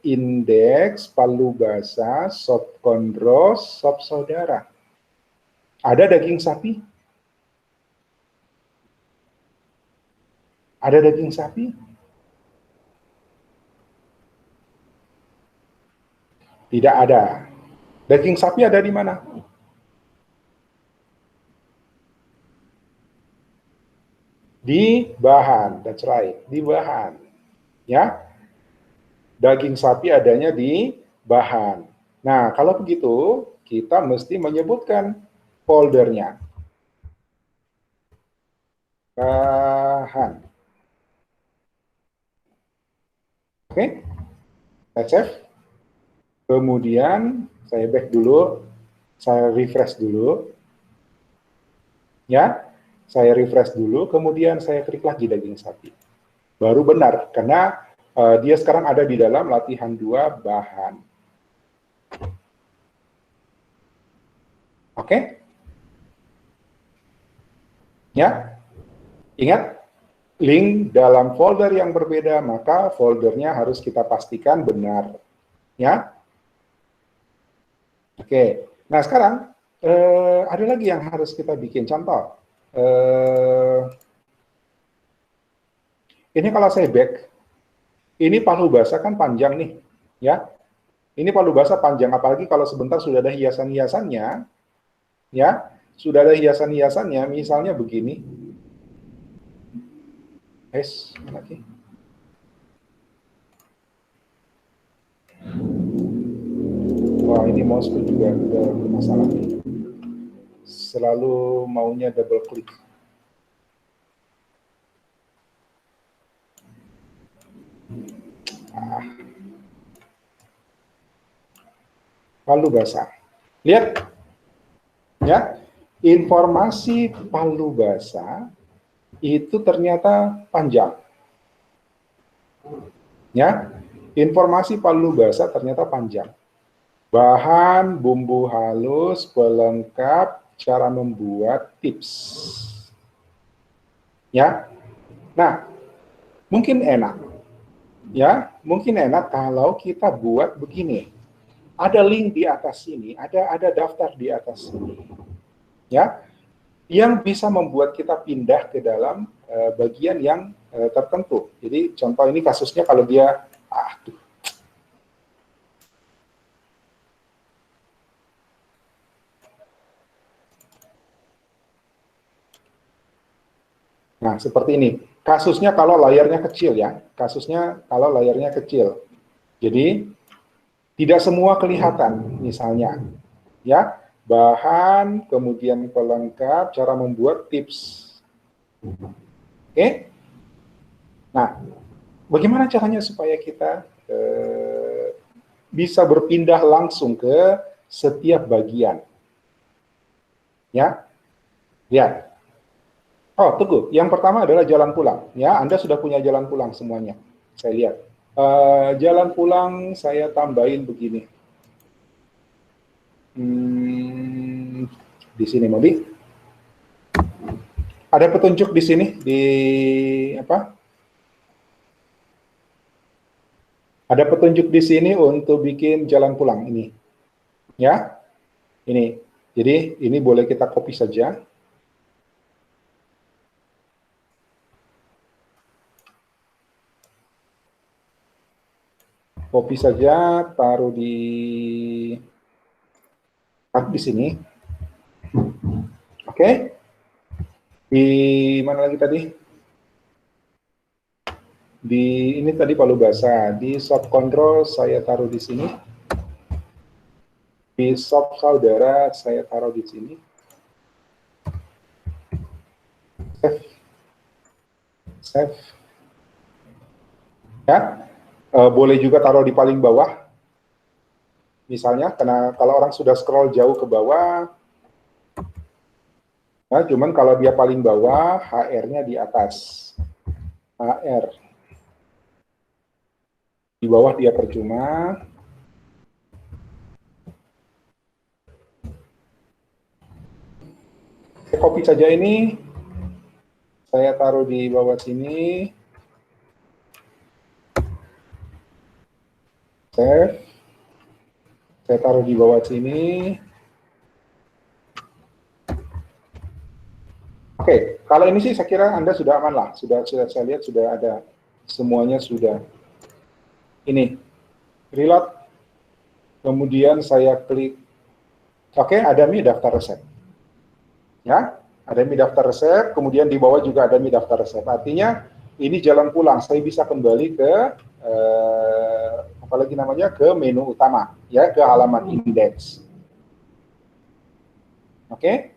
indeks, palu basah, sop kondros, sop saudara. Ada daging sapi? Ada daging sapi? Tidak ada. Daging sapi ada di mana? Di bahan, that's right, di bahan. Ya, daging sapi adanya di bahan. Nah, kalau begitu, kita mesti menyebutkan foldernya. Bahan. Oke, let's save. Kemudian, saya back dulu, saya refresh dulu. Ya, saya refresh dulu, kemudian saya klik lagi daging sapi. Baru benar, karena dia sekarang ada di dalam latihan 2 bahan. Oke? Ya, ingat, link dalam folder yang berbeda, maka foldernya harus kita pastikan benar. Ya, oke. Nah, sekarang ada lagi yang harus kita bikin. Contoh, ini kalau saya back, ini palu basah kan panjang nih, ya. Ini palu basah panjang, apalagi kalau sebentar sudah ada hiasan-hiasannya, ya, sudah ada hiasan-hiasannya, misalnya begini. Lagi. Wah, ini mouseku juga udah bermasalah nih. Selalu maunya double klik. Palu basah. Lihat, ya, informasi palu basah itu ternyata panjang. Ya, informasi palu basah ternyata panjang. Bahan, bumbu halus, pelengkap, cara membuat, tips. Ya, nah, mungkin enak. Ya, mungkin enak kalau kita buat begini. Ada link di atas sini, ada daftar di atas sini. Ya, yang bisa membuat kita pindah ke dalam bagian yang tertentu. Jadi contoh ini kasusnya kalau dia, nah seperti ini. Kasusnya kalau layarnya kecil ya, kasusnya kalau layarnya kecil. Jadi tidak semua kelihatan, misalnya, ya, bahan, kemudian pelengkap, cara membuat, tips. Oke? Nah, bagaimana caranya supaya kita bisa berpindah langsung ke setiap bagian? Ya, lihat. Oh, tunggu. Yang pertama adalah jalan pulang. Ya, Anda sudah punya jalan pulang semuanya. Saya lihat. Jalan pulang saya tambahin begini. Di sini, Modi. Ada petunjuk di sini di apa? Ada petunjuk di sini untuk bikin jalan pulang ini. Ya. Ini. Jadi ini boleh kita copy saja. Copy saja, taruh di sini. Oke. Di mana lagi tadi? Di ini tadi palu basah. Di soft control saya taruh di sini. Di soft saudara saya taruh di sini. Save. Save. Ya. Boleh juga taruh di paling bawah. Misalnya, karena kalau orang sudah scroll jauh ke bawah, nah, cuman kalau dia paling bawah, HR-nya di atas. HR. Di bawah dia percuma. Saya copy saja ini. Saya taruh di bawah sini. Save. Saya taruh di bawah sini. Oke, kalau ini sih saya kira Anda sudah aman lah. Sudah saya lihat sudah ada semuanya sudah. Ini reload. Kemudian saya klik. Oke, ada Mi daftar resep. Ya, ada Mi daftar resep. Kemudian di bawah juga ada Mi daftar resep. Artinya ini jalan pulang. Saya bisa kembali ke apalagi namanya, ke menu utama, ya, ke halaman indeks. Oke.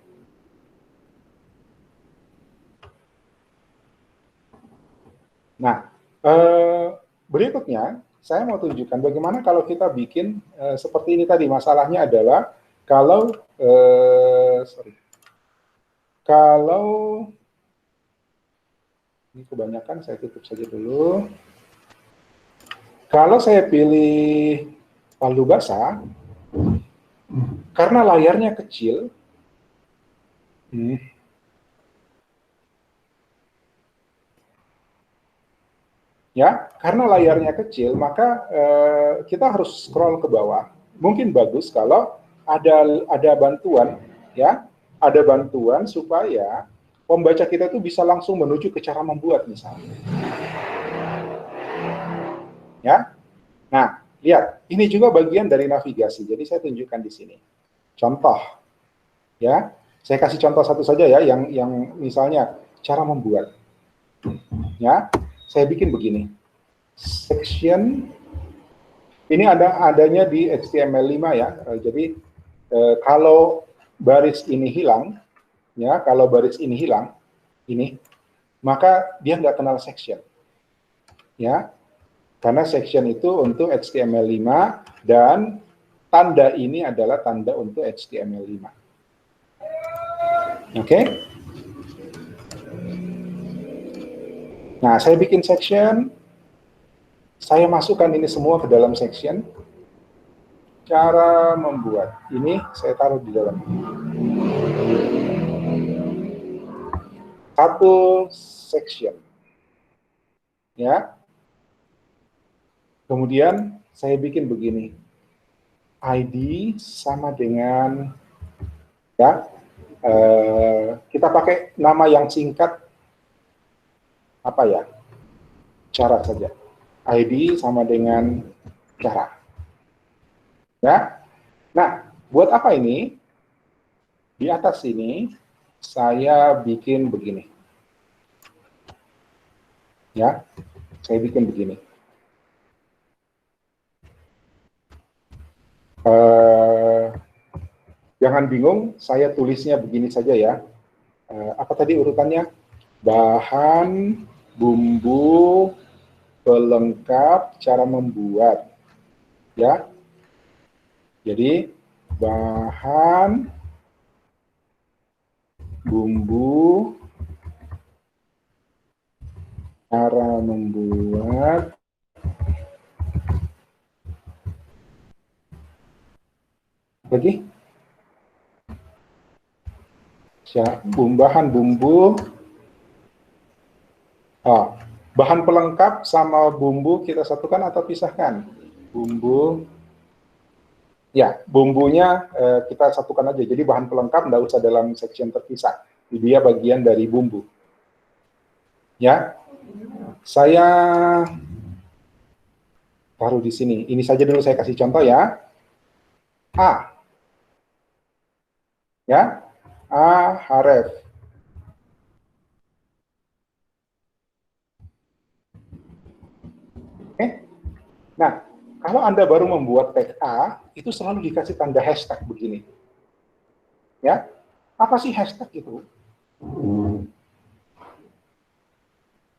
Nah, berikutnya saya mau tunjukkan bagaimana kalau kita bikin seperti ini tadi. Masalahnya adalah kalau kalau ini kebanyakan, saya tutup saja dulu. Kalau saya pilih palu basah, karena layarnya kecil, ya, karena layarnya kecil, maka kita harus scroll ke bawah. Mungkin bagus kalau ada bantuan, ya, ada bantuan supaya pembaca kita itu bisa langsung menuju ke cara membuat misalnya. Ya, nah, Lihat, ini juga bagian dari navigasi. Jadi saya tunjukkan di sini. Contoh, ya. Saya kasih contoh satu saja ya, yang misalnya cara membuat. Ya, saya bikin begini. Section ini adanya di HTML5 ya. Jadi kalau baris ini hilang, ya, kalau baris ini hilang, ini, maka dia nggak kenal section. Ya, karena section itu untuk HTML5 dan tanda ini adalah tanda untuk HTML5. Oke? Nah, saya bikin section, saya masukkan ini semua ke dalam section. Cara membuat ini saya taruh di dalam satu section. Ya. Kemudian saya bikin begini. ID sama dengan ya kita pakai nama yang singkat apa ya? Cara saja. ID sama dengan cara. Ya. Nah, buat apa ini? Di atas ini saya bikin begini. Ya. Saya bikin begini. Jangan bingung, saya tulisnya begini saja ya. Apa tadi urutannya? Bahan, bumbu, pelengkap, cara membuat. Ya. Jadi bahan, bumbu, cara membuat, lagi bahan bumbu, bahan pelengkap sama bumbu kita satukan atau pisahkan? Bumbu, ya bumbunya kita satukan aja. Jadi bahan pelengkap nggak usah dalam section terpisah. Dia bagian dari bumbu. Ya, saya taruh di sini. Ini saja dulu saya kasih contoh ya. A, ya, href. Oke. Nah, kalau Anda baru membuat tag A, itu selalu dikasih tanda hashtag begini. Ya, apa sih hashtag itu?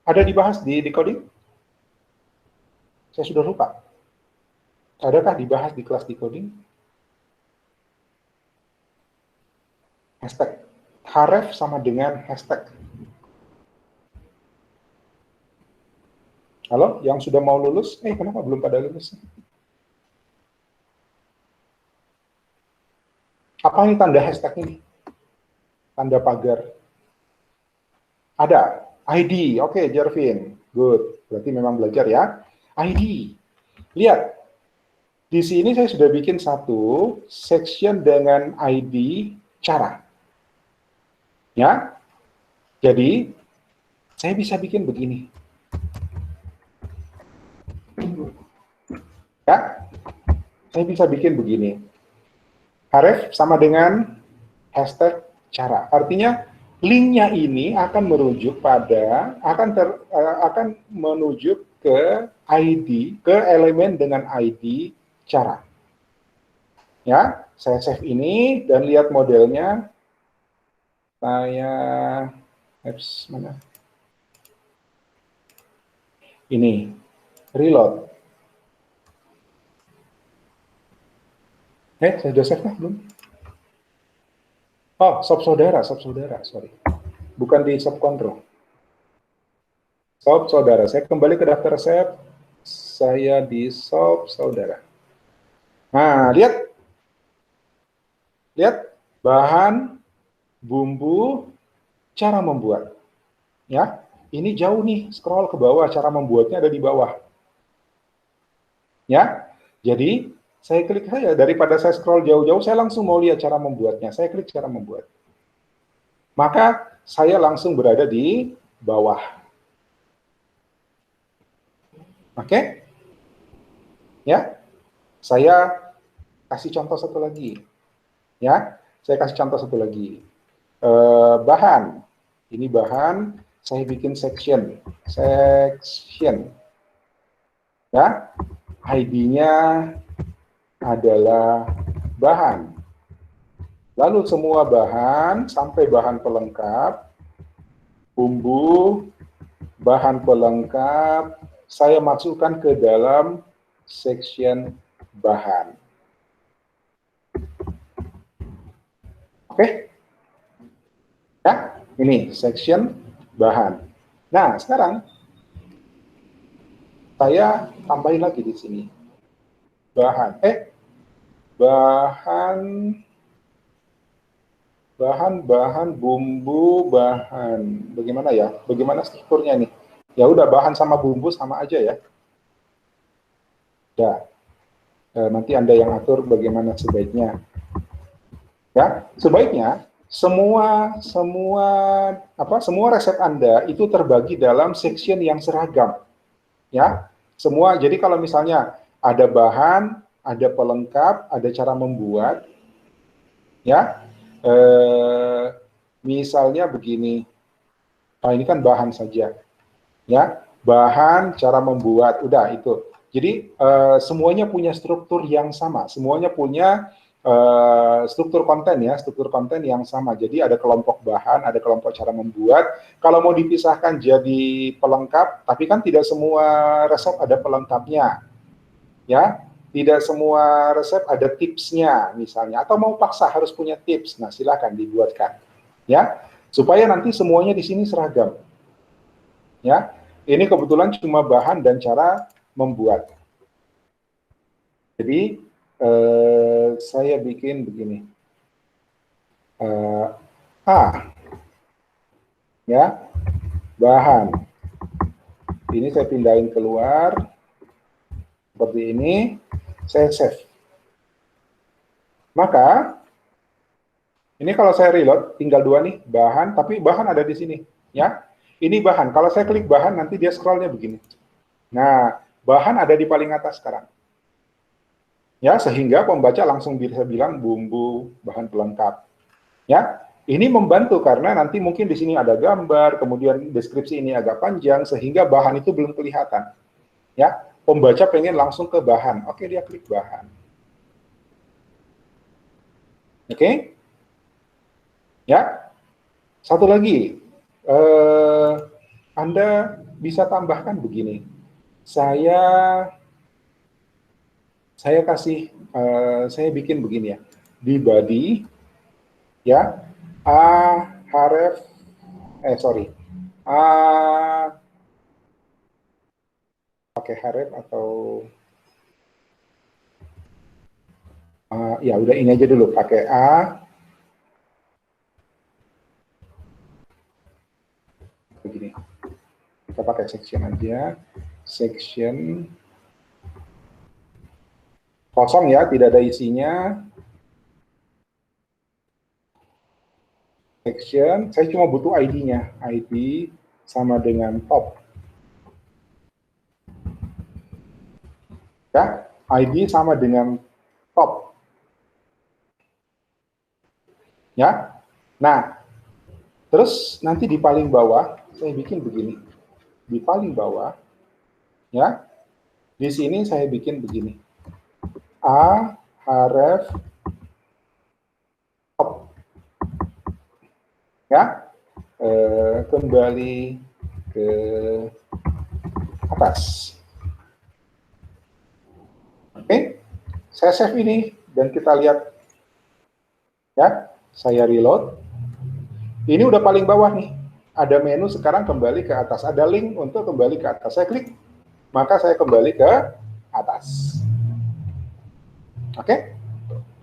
Ada dibahas di decoding? Saya sudah lupa. Adakah dibahas di kelas decoding? Hashtag. Href sama dengan hashtag. Halo, yang sudah mau lulus? Kenapa belum pada lulus? Apa ini tanda hashtag ini? Tanda pagar. Ada. ID. Oke, Jervin. Good. Berarti memang belajar ya. ID. Lihat. Di sini saya sudah bikin satu section dengan ID cara. Ya. Jadi, saya bisa bikin begini. Ya. Saya bisa bikin begini. Href sama dengan hashtag cara. Artinya linknya ini akan merujuk pada akan menuju ke ID, ke elemen dengan ID cara. Ya, saya save ini dan lihat modelnya. Saya apps mana? Ini reload. Saya sudah save belum? Oh, sob saudara, sorry. Bukan di sob control. Sob saudara, saya kembali ke daftar save. Saya di sob saudara. Nah, lihat. Lihat, bahan, bumbu, cara membuat. Ya, ini jauh nih, scroll ke bawah, cara membuatnya ada di bawah. Ya, jadi saya klik saja, daripada saya scroll jauh-jauh, saya langsung mau lihat cara membuatnya. Saya klik cara membuat. Maka saya langsung berada di bawah. Oke? Ya. Saya kasih contoh satu lagi, ya. Saya kasih contoh satu lagi. Bahan, ini bahan, saya bikin section, ya. ID-nya adalah bahan. Lalu semua bahan sampai bahan pelengkap, bumbu, bahan pelengkap, saya masukkan ke dalam section bahan. Oke? Ya, ini section bahan. Nah, sekarang saya tambahin lagi di sini. Bahan, bahan, bumbu, bahan. Bagaimana ya? Bagaimana strukturnya nih? Ya udah, bahan sama bumbu sama aja ya. Ya, nanti Anda yang atur bagaimana sebaiknya. Ya, sebaiknya semua resep Anda itu terbagi dalam section yang seragam. Ya, semua. Jadi kalau misalnya ada bahan, ada pelengkap, ada cara membuat, ya. Misalnya begini. Nah, ini kan bahan saja. Ya, bahan, cara membuat, udah itu. Jadi semuanya punya struktur yang sama, semuanya punya struktur konten yang sama. Jadi ada kelompok bahan, ada kelompok cara membuat. Kalau mau dipisahkan jadi pelengkap, tapi kan tidak semua resep ada pelengkapnya, ya. Tidak semua resep ada tipsnya misalnya, atau mau paksa harus punya tips. Nah, silakan dibuatkan, ya, supaya nanti semuanya di sini seragam, ya. Ini kebetulan cuma bahan dan cara membuat. Jadi saya bikin begini. Ya, bahan. Ini saya pindahin keluar seperti ini. Saya save. Maka ini kalau saya reload tinggal 2 nih, bahan, tapi bahan ada di sini, ya. Ini bahan. Kalau saya klik bahan nanti dia scrollnya begini. Nah, bahan ada di paling atas sekarang. Ya, sehingga pembaca langsung bisa bilang bumbu, bahan pelengkap. Ya, ini membantu karena nanti mungkin di sini ada gambar, kemudian deskripsi ini agak panjang sehingga bahan itu belum kelihatan. Ya, pembaca pengen langsung ke bahan. Oke, dia klik bahan. Oke? Ya. Satu lagi, Anda bisa tambahkan begini. Saya bikin begini ya. Di body, ya, pakai href atau ya udah ini aja dulu, pakai begini. Kita pakai section aja, section kosong ya, tidak ada isinya. Section, saya cuma butuh ID-nya. ID sama dengan top. Ya, ID sama dengan top. Ya. Nah, terus nanti di paling bawah saya bikin begini. Di paling bawah, ya. Di sini saya bikin begini. href top. Ya. Kembali ke atas. Oke, saya save ini dan kita lihat, ya, saya reload. Ini udah paling bawah nih, ada menu sekarang kembali ke atas, ada link untuk kembali ke atas. Saya klik, maka saya kembali ke atas. Oke,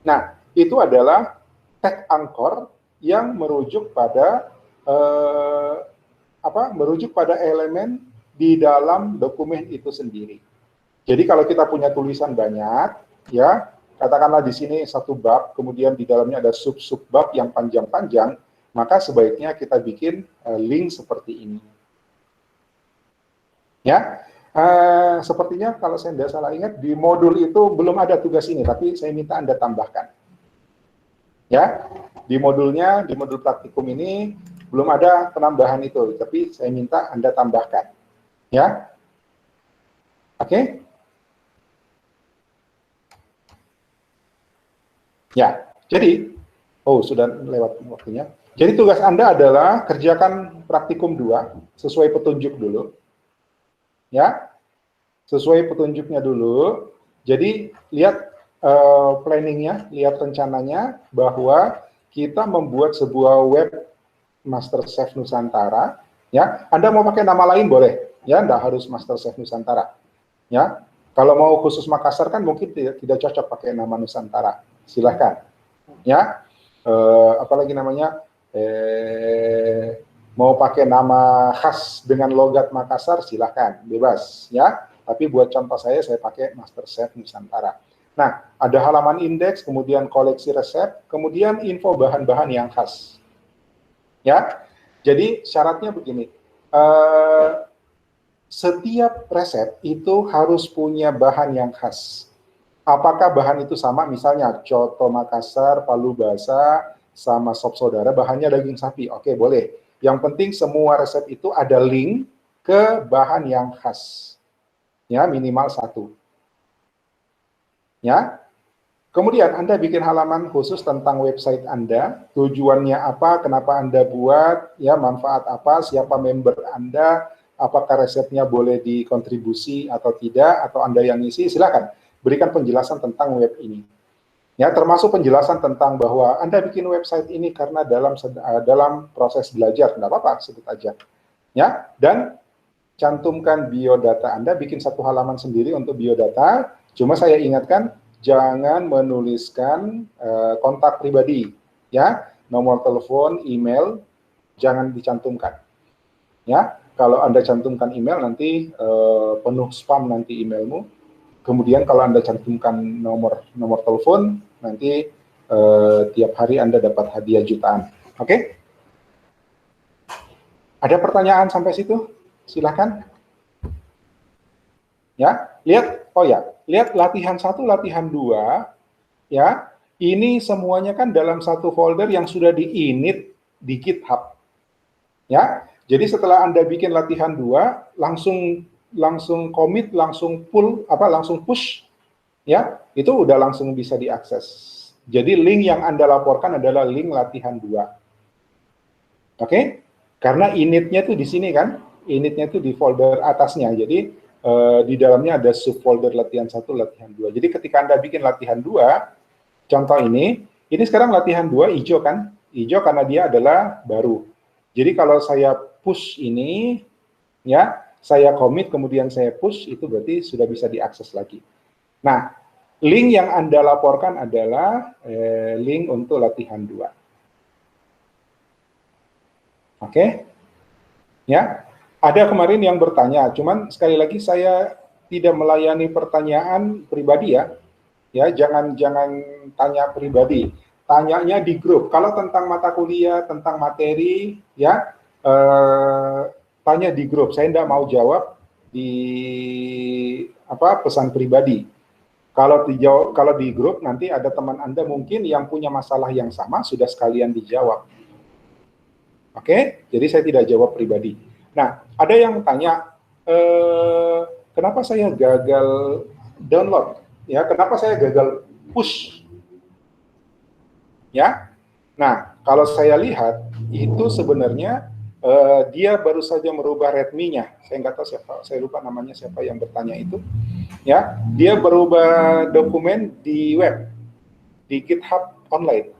nah itu adalah tag anchor yang merujuk pada merujuk pada elemen di dalam dokumen itu sendiri. Jadi kalau kita punya tulisan banyak, ya, katakanlah di sini satu bab, kemudian di dalamnya ada sub-sub bab yang panjang-panjang, maka sebaiknya kita bikin link seperti ini. Ya, Sepertinya kalau saya tidak salah ingat, di modul itu belum ada tugas ini, tapi saya minta Anda tambahkan. Ya, di modulnya, di modul praktikum ini belum ada penambahan itu, tapi saya minta Anda tambahkan. Ya, oke? Ya, jadi, oh sudah lewat waktunya. Jadi tugas Anda adalah kerjakan praktikum 2 sesuai petunjuk dulu. Ya, sesuai petunjuknya dulu. Jadi lihat planningnya, lihat rencananya bahwa kita membuat sebuah web MasterChef Nusantara. Ya, Anda mau pakai nama lain boleh, ya, Anda harus MasterChef Nusantara. Ya, kalau mau khusus Makassar kan mungkin tidak cocok pakai nama Nusantara. Silahkan. Ya, apalagi namanya, mau pakai nama khas dengan logat Makassar, silahkan, bebas, ya. Tapi buat contoh saya pakai MasterChef Nusantara. Nah, ada halaman indeks, kemudian koleksi resep, kemudian info bahan-bahan yang khas. Ya, jadi syaratnya begini, setiap resep itu harus punya bahan yang khas. Apakah bahan itu sama, misalnya coto Makassar, palu basah, sama sop saudara, bahannya daging sapi, oke boleh. Yang penting semua resep itu ada link ke bahan yang khas. Ya, minimal 1. Ya, kemudian Anda bikin halaman khusus tentang website Anda, tujuannya apa, kenapa Anda buat, ya manfaat apa, siapa member Anda, apakah resepnya boleh dikontribusi atau tidak, atau Anda yang ngisi, silakan berikan penjelasan tentang web ini. Ya, termasuk penjelasan tentang bahwa Anda bikin website ini karena dalam proses belajar, tidak apa-apa, sebut aja. Ya, dan cantumkan biodata Anda, bikin 1 halaman sendiri untuk biodata. Cuma saya ingatkan, jangan menuliskan kontak pribadi, ya, nomor telepon, email, jangan dicantumkan. Ya, kalau Anda cantumkan email nanti penuh spam nanti emailmu. Kemudian kalau Anda cantumkan nomor telepon, nanti tiap hari Anda dapat hadiah jutaan. Oke? Ada pertanyaan sampai situ? Silahkan. Ya, lihat, oh ya, lihat latihan 1, latihan 2, ya, ini semuanya kan dalam satu folder yang sudah di-init di GitHub. Ya, jadi setelah Anda bikin latihan 2, langsung commit, langsung langsung push, ya, itu udah langsung bisa diakses. Jadi link yang Anda laporkan adalah link latihan 2. Oke? Karena initnya tuh di sini kan, initnya tuh di folder atasnya. Jadi di dalamnya ada subfolder latihan 1, latihan 2. Jadi ketika Anda bikin latihan 2, contoh ini sekarang latihan 2 hijau kan? Hijau karena dia adalah baru. Jadi kalau saya push ini, ya, saya commit kemudian saya push, itu berarti sudah bisa diakses lagi. Nah, link yang Anda laporkan adalah link untuk latihan 2. Oke? Ya. Ada kemarin yang bertanya, cuman sekali lagi saya tidak melayani pertanyaan pribadi ya. Ya, jangan tanya pribadi. Tanyanya di grup. Kalau tentang mata kuliah, tentang materi, ya, tanya di grup. Saya tidak mau jawab di pesan pribadi. Kalau di grup nanti ada teman Anda mungkin yang punya masalah yang sama, sudah sekalian dijawab. Oke, jadi saya tidak jawab pribadi. Nah, ada yang tanya, kenapa saya gagal download? Ya, kenapa saya gagal push? Ya, nah kalau saya lihat itu sebenarnya dia baru saja merubah readme-nya. Saya nggak tahu siapa, saya lupa namanya siapa yang bertanya itu. Ya, dia berubah dokumen di web, di GitHub online.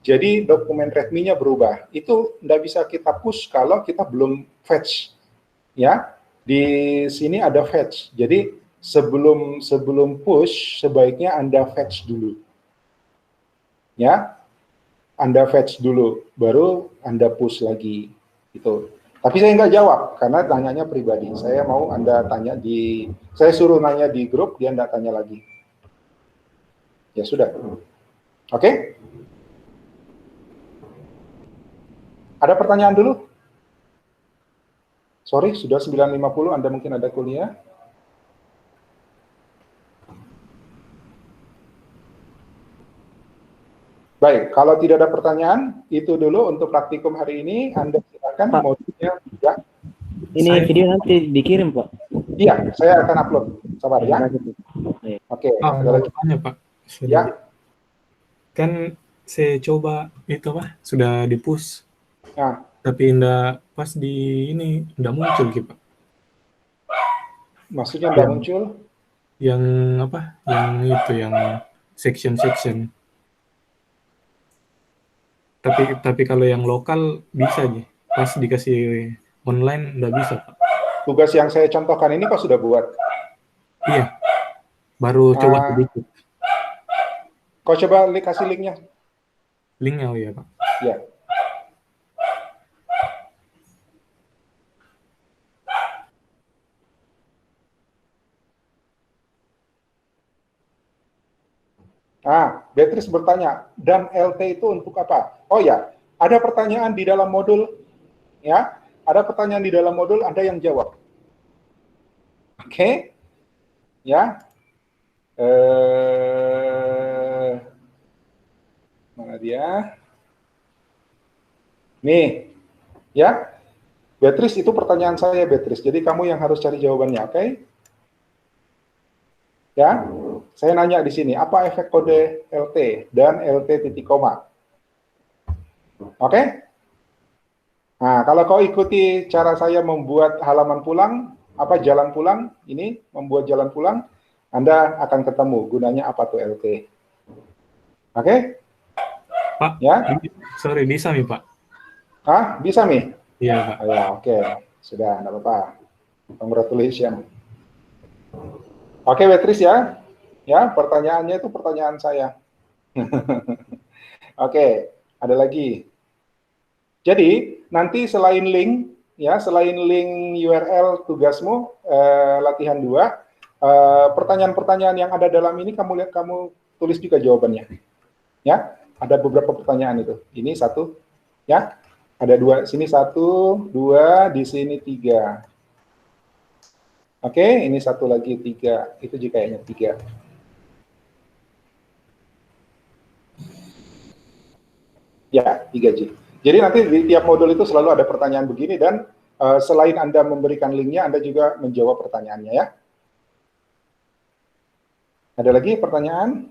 Jadi dokumen readme-nya berubah. Itu tidak bisa kita push kalau kita belum fetch. Ya, di sini ada fetch. Jadi sebelum push sebaiknya Anda fetch dulu. Ya, Anda fetch dulu, baru Anda push lagi. Itu. Tapi saya nggak jawab karena tanyanya pribadi. Saya mau Anda tanya saya suruh nanya di grup, dia nggak tanya lagi. Ya sudah. Oke? Ada pertanyaan dulu? Sorry, sudah 9.50, Anda mungkin ada kuliah. Baik, kalau tidak ada pertanyaan, itu dulu untuk praktikum hari ini. Anda silakan Pak. modulnya. Ya. Ini video nanti dikirim, Pak. Iya, saya akan upload. Sabar ya. Oke, Pak, ada mau lagi. tanya Pak. Ya. Kan saya coba itu Pak, sudah di-push. Nah, Tapi enggak pas di ini, enggak muncul gitu Pak. maksudnya tidak muncul? Yang apa? Yang itu, yang section. Tapi kalau yang lokal bisa aja. Pas dikasih online enggak bisa Pak. Tugas yang saya contohkan ini kok sudah buat? Iya. Baru coba sedikit. Kau coba kasih linknya. Linknya, oh iya Pak. Ya. Beatrice bertanya, dan LT itu untuk apa? Oh ya, ada pertanyaan di dalam modul, ya, ada pertanyaan di dalam modul, Anda yang jawab. Oke, ya. Mana dia? Nih, ya. Beatrice, itu pertanyaan saya, Beatrice. Jadi kamu yang harus cari jawabannya, oke? Ya, saya nanya di sini, apa efek kode LT dan LT titik koma? Oke? Nah, kalau kau ikuti cara saya membuat halaman pulang, apa jalan pulang, ini membuat jalan pulang, Anda akan ketemu gunanya apa tuh LT. Oke? Pak, ya? Sorry, bisa nih Pak? Bisa nih? Iya Pak. Ya, oke. Sudah, enggak apa-apa. Congratulations. Oke, Beatrice ya. Ya, pertanyaannya itu pertanyaan saya. Oke, ada lagi. Jadi, nanti selain link, ya, selain link URL tugasmu, latihan 2, pertanyaan-pertanyaan yang ada dalam ini kamu lihat, kamu tulis juga jawabannya. Ya, ada beberapa pertanyaan itu. Ini 1, ya. Ada 2, sini 1, 2, di sini 3. Oke, ini 1 lagi 3, itu juga kayaknya 3. Ya, 3G. Jadi nanti di tiap modul itu selalu ada pertanyaan begini dan selain Anda memberikan linknya, Anda juga menjawab pertanyaannya ya. Ada lagi pertanyaan?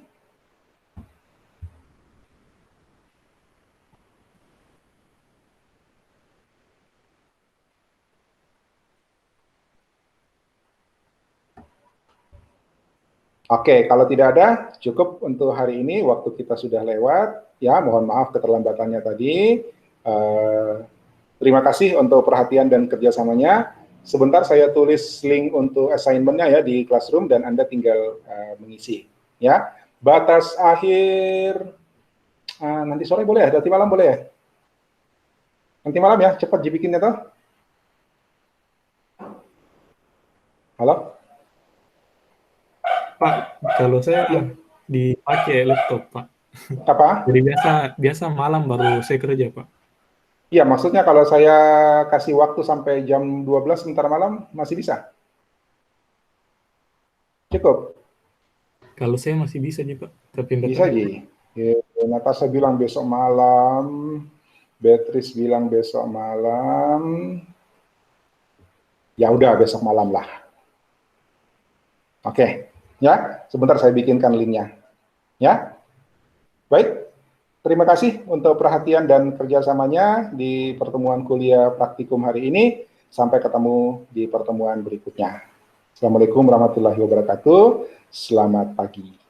Oke, kalau tidak ada, cukup untuk hari ini. Waktu kita sudah lewat. Ya, mohon maaf keterlambatannya tadi. Terima kasih untuk perhatian dan kerjasamanya. Sebentar saya tulis link untuk assignment-nya ya di Classroom dan Anda tinggal mengisi. Ya, batas akhir nanti sore boleh ya? Nanti malam boleh ya? Nanti malam ya, cepat dibikinnya toh. Halo? Pak, kalau saya dipakai laptop, Pak. Apa? Jadi biasa malam baru saya kerja, Pak. Iya, maksudnya kalau saya kasih waktu sampai jam 12 sebentar malam, masih bisa? Cukup? Kalau saya masih bisa nih, Pak. Tapi Bisa, Ji. Natasha bilang besok malam, Beatrice bilang besok malam, ya udah besok malam lah. Oke. Ya, sebentar saya bikinkan linknya. Ya, baik. Terima kasih untuk perhatian dan kerjasamanya di pertemuan kuliah praktikum hari ini. Sampai ketemu di pertemuan berikutnya. Assalamualaikum warahmatullahi wabarakatuh. Selamat pagi.